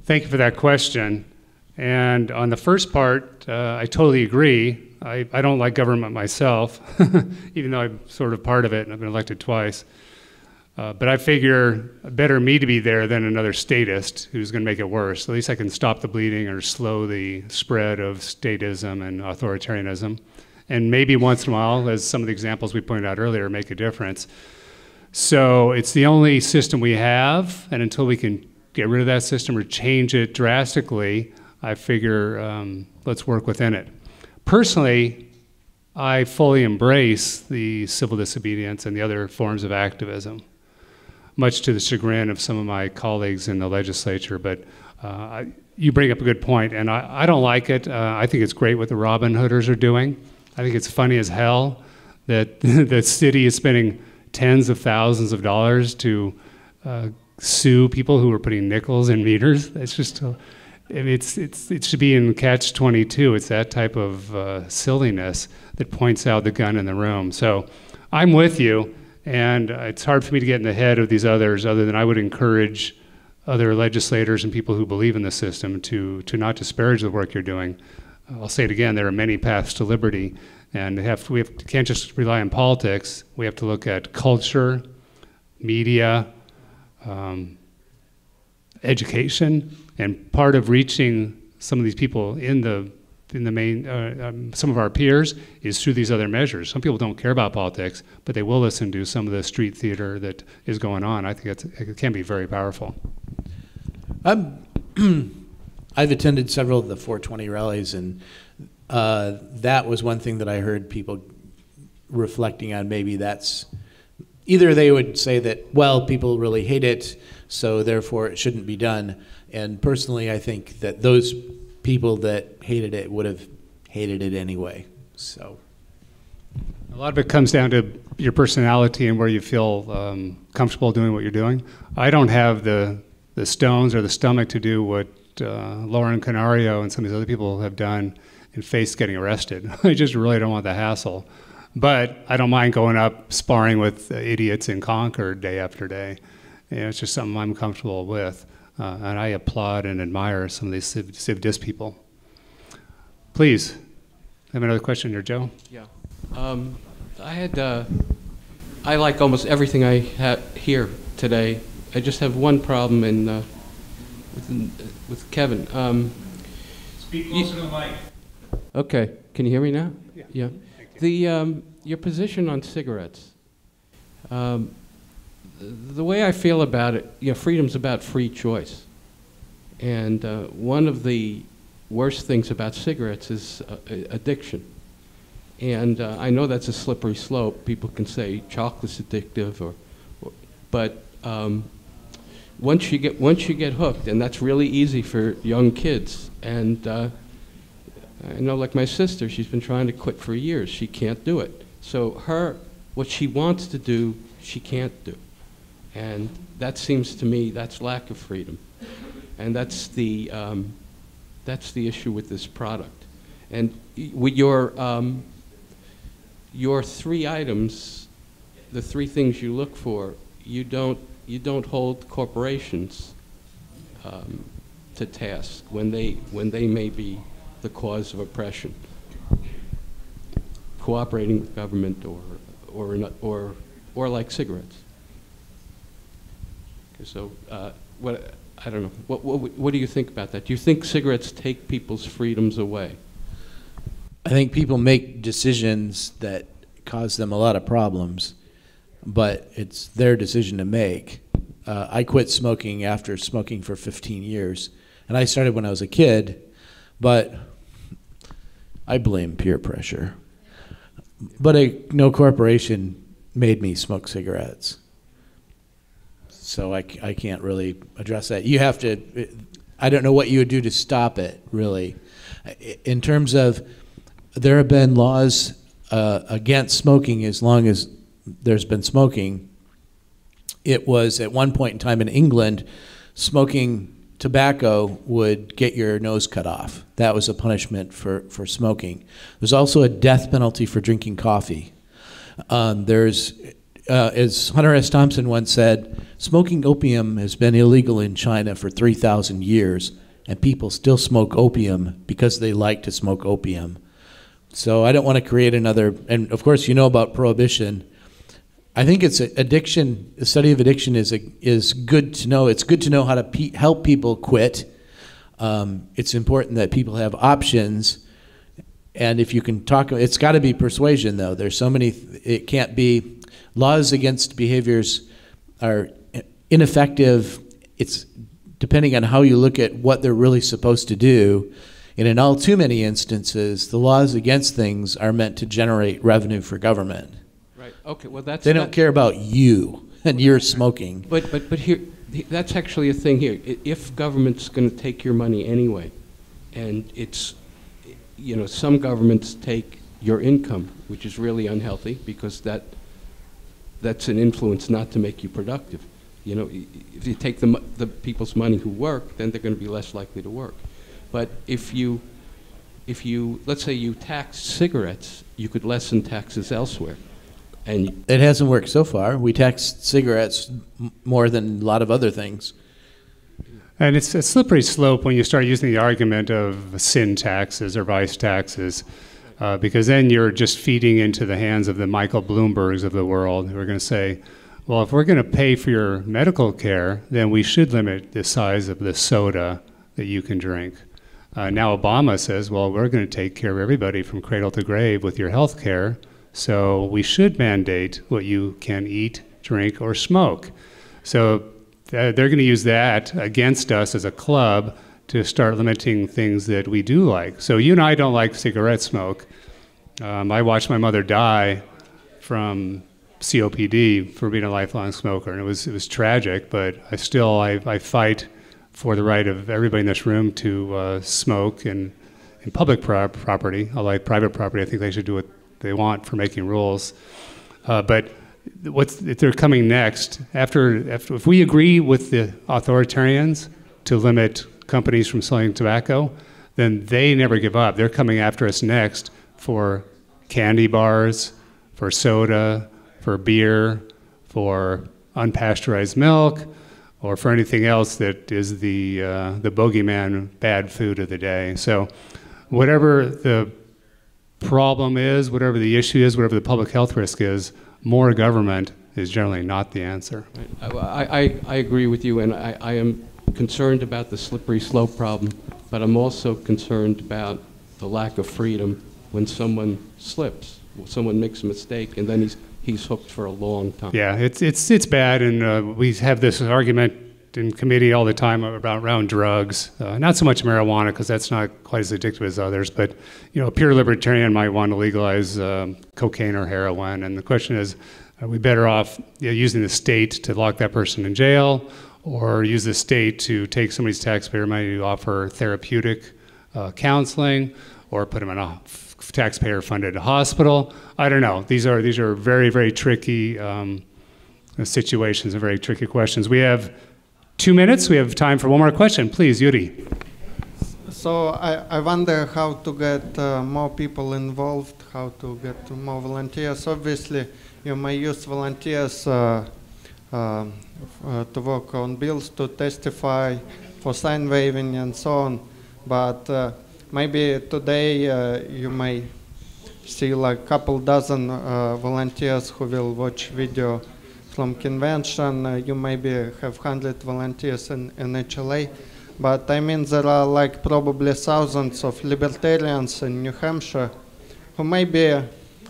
[SPEAKER 3] Thank you for that question. And on the first part, I totally agree. I don't like government myself, even though I'm sort of part of it and I've been elected twice. But I figure better me to be there than another statist who's going to make it worse. At least I can stop the bleeding or slow the spread of statism and authoritarianism. And maybe once in a while, as some of the examples we pointed out earlier, make a difference. So it's the only system we have, and until we can get rid of that system or change it drastically, I figure let's work within it. Personally, I fully embrace the civil disobedience and the other forms of activism, much to the chagrin of some of my colleagues in the legislature. But you bring up a good point, and I don't like it. I think it's great what the Robin Hooders are doing. I think it's funny as hell that the city is spending tens of thousands of dollars to sue people who are putting nickels in meters. It's just, it should be in catch-22. It's that type of silliness that points out the gun in the room. So I'm with you, and it's hard for me to get in the head of these others, other than I would encourage other legislators and people who believe in the system to not disparage the work you're doing. I'll say it again, there are many paths to liberty, and can't just rely on politics. We have to look at culture, media, education, and part of reaching some of these people in the main, some of our peers, is through these other measures. Some people don't care about politics, but they will listen to some of the street theater that is going on. I think it can be very powerful.
[SPEAKER 5] I've attended several of the 420 rallies, and that was one thing that I heard people reflecting on. Maybe that's either they would say that, well, people really hate it, so therefore it shouldn't be done. And personally, I think that those people that hated it would have hated it anyway. So
[SPEAKER 3] a lot of it comes down to your personality and where you feel comfortable doing what you're doing. I don't have the stones or the stomach to do what Lauren Canario and some of these other people have done and face getting arrested. I just really don't want the hassle. But I don't mind going up sparring with idiots in Concord day after day. You know, it's just something I'm comfortable with. And I applaud and admire some of these civ dis people. Please, I have another question here, Joe.
[SPEAKER 8] Yeah. I like almost everything I hear today. I just have one problem with Kevin.
[SPEAKER 7] Speak closer to the mic.
[SPEAKER 8] Okay, can you hear me now?
[SPEAKER 3] Yeah.
[SPEAKER 8] Yeah. Your position on cigarettes. The way I feel about it, you know, freedom's about free choice, and one of the worst things about cigarettes is addiction. And I know that's a slippery slope. People can say chocolate's addictive, but once you get hooked, and that's really easy for young kids. And I know, like my sister, she's been trying to quit for years. She can't do it. So what she wants to do, she can't do. And that seems to me, that's lack of freedom. And that's the issue with this product. And with your three items, the three things you look for, you don't hold corporations to task when they may be the cause of oppression, cooperating with government or like cigarettes. Okay, so I don't know. What do you think about that? Do you think cigarettes take people's freedoms away?
[SPEAKER 5] I think people make decisions that cause them a lot of problems, but it's their decision to make. I quit smoking after smoking for 15 years, and I started when I was a kid, but I blame peer pressure. But no corporation made me smoke cigarettes. So I can't really address that. You have to, I don't know what you would do to stop it, really. In terms of, there have been laws against smoking as long as there's been smoking. It was at one point in time in England, smoking tobacco would get your nose cut off. That was a punishment for smoking. There's also a death penalty for drinking coffee. As Hunter S. Thompson once said, smoking opium has been illegal in China for 3,000 years, and people still smoke opium because they like to smoke opium. So I don't want to create another, and of course you know about prohibition. I think it's addiction, the study of addiction is good to know. It's good to know how to help people quit. It's important that people have options. And if you can talk, it's got to be persuasion though. There's so many, it can't be, laws against behaviors are ineffective. It's depending on how you look at what they're really supposed to do, and in all too many instances, the laws against things are meant to generate revenue for government.
[SPEAKER 8] Right. Okay. Well, that's
[SPEAKER 5] they don't care about you and your smoking.
[SPEAKER 8] But here, that's actually a thing here. If government's going to take your money anyway, and it's, you know, some governments take your income, which is really unhealthy because that's an influence not to make you productive. You know, if you take the people's money who work, then they're going to be less likely to work. But if you, let's say you tax cigarettes, you could lessen taxes elsewhere. And
[SPEAKER 5] it hasn't worked so far. We tax cigarettes more than a lot of other things.
[SPEAKER 3] And it's a slippery slope when you start using the argument of sin taxes or vice taxes, because then you're just feeding into the hands of the Michael Bloombergs of the world who are going to say, well, if we're going to pay for your medical care, then we should limit the size of the soda that you can drink. Now Obama says, well, we're going to take care of everybody from cradle to grave with your health care, so we should mandate what you can eat, drink, or smoke. So they're going to use that against us as a club to start limiting things that we do like. So you and I don't like cigarette smoke. I watched my mother die from COPD for being a lifelong smoker, and it was tragic, but I fight for the right of everybody in this room to smoke in public property. Unlike private property, I think they should do what they want for making rules. But if they're coming next, if we agree with the authoritarians to limit companies from selling tobacco, then they never give up. They're coming after us next for candy bars, for soda, for beer, for unpasteurized milk, or for anything else that is the bogeyman bad food of the day. So whatever the problem is, whatever the issue is, whatever the public health risk is, more government is generally not the answer.
[SPEAKER 8] I agree with you, and I am concerned about the slippery slope problem, but I'm also concerned about the lack of freedom when someone slips, when someone makes a mistake, and then he's hooked for a long time.
[SPEAKER 3] Yeah, it's bad, and we have this argument in committee all the time around drugs. Not so much marijuana, because that's not quite as addictive as others, but a pure libertarian might want to legalize cocaine or heroin, and the question is, are we better off using the state to lock that person in jail, or use the state to take somebody's taxpayer money to offer therapeutic counseling, or put them in a taxpayer-funded hospital? I don't know. These are very, very tricky situations and very tricky questions. We have 2 minutes. We have time for one more question. Please, Yuri.
[SPEAKER 9] So I wonder how to get more people involved, how to get more volunteers. Obviously, you may use volunteers to work on bills, to testify, for sign waving and so on. But maybe today you may see like a couple dozen volunteers who will watch video from convention. You maybe have 100 volunteers in HLA. But I mean, there are like probably thousands of libertarians in New Hampshire who maybe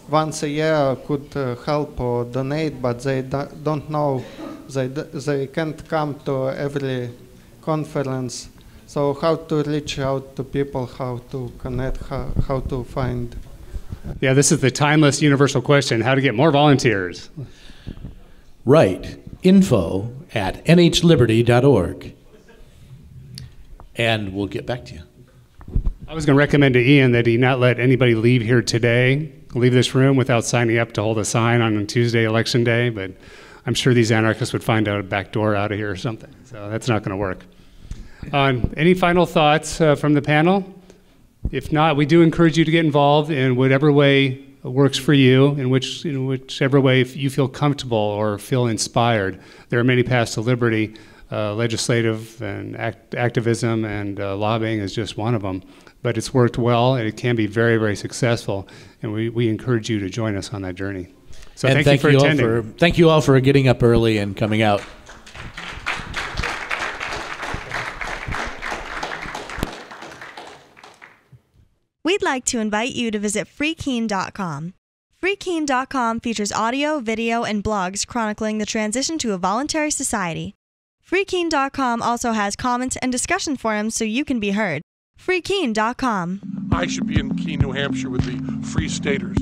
[SPEAKER 9] once a year could help or donate, but they don't know, they can't come to every conference. So how to reach out to people, how to connect, how to find?
[SPEAKER 3] Yeah, this is the timeless universal question, how to get more volunteers.
[SPEAKER 5] Right, info@nhliberty.org. And we'll get back to you.
[SPEAKER 3] I was going to recommend to Ian that he not let anybody leave here today, leave this room without signing up to hold a sign on Tuesday, election day, but I'm sure these anarchists would find out a back door out of here or something, so that's not going to work. Any final thoughts from the panel? If not, we do encourage you to get involved in whatever way works for you, in whichever way you feel comfortable or feel inspired. There are many paths to liberty. Legislative and activism and lobbying is just one of them. But it's worked well, and it can be very, very successful, and we encourage you to join us on that journey. So
[SPEAKER 5] and
[SPEAKER 3] thank you for attending.
[SPEAKER 5] Thank you all for getting up early and coming out.
[SPEAKER 10] We'd like to invite you to visit freekeene.com. Freekeene.com features audio, video, and blogs chronicling the transition to a voluntary society. FreeKeene.com also has comments and discussion forums so you can be heard. FreeKeene.com.
[SPEAKER 11] I should be in Keene, New Hampshire with the Free Staters.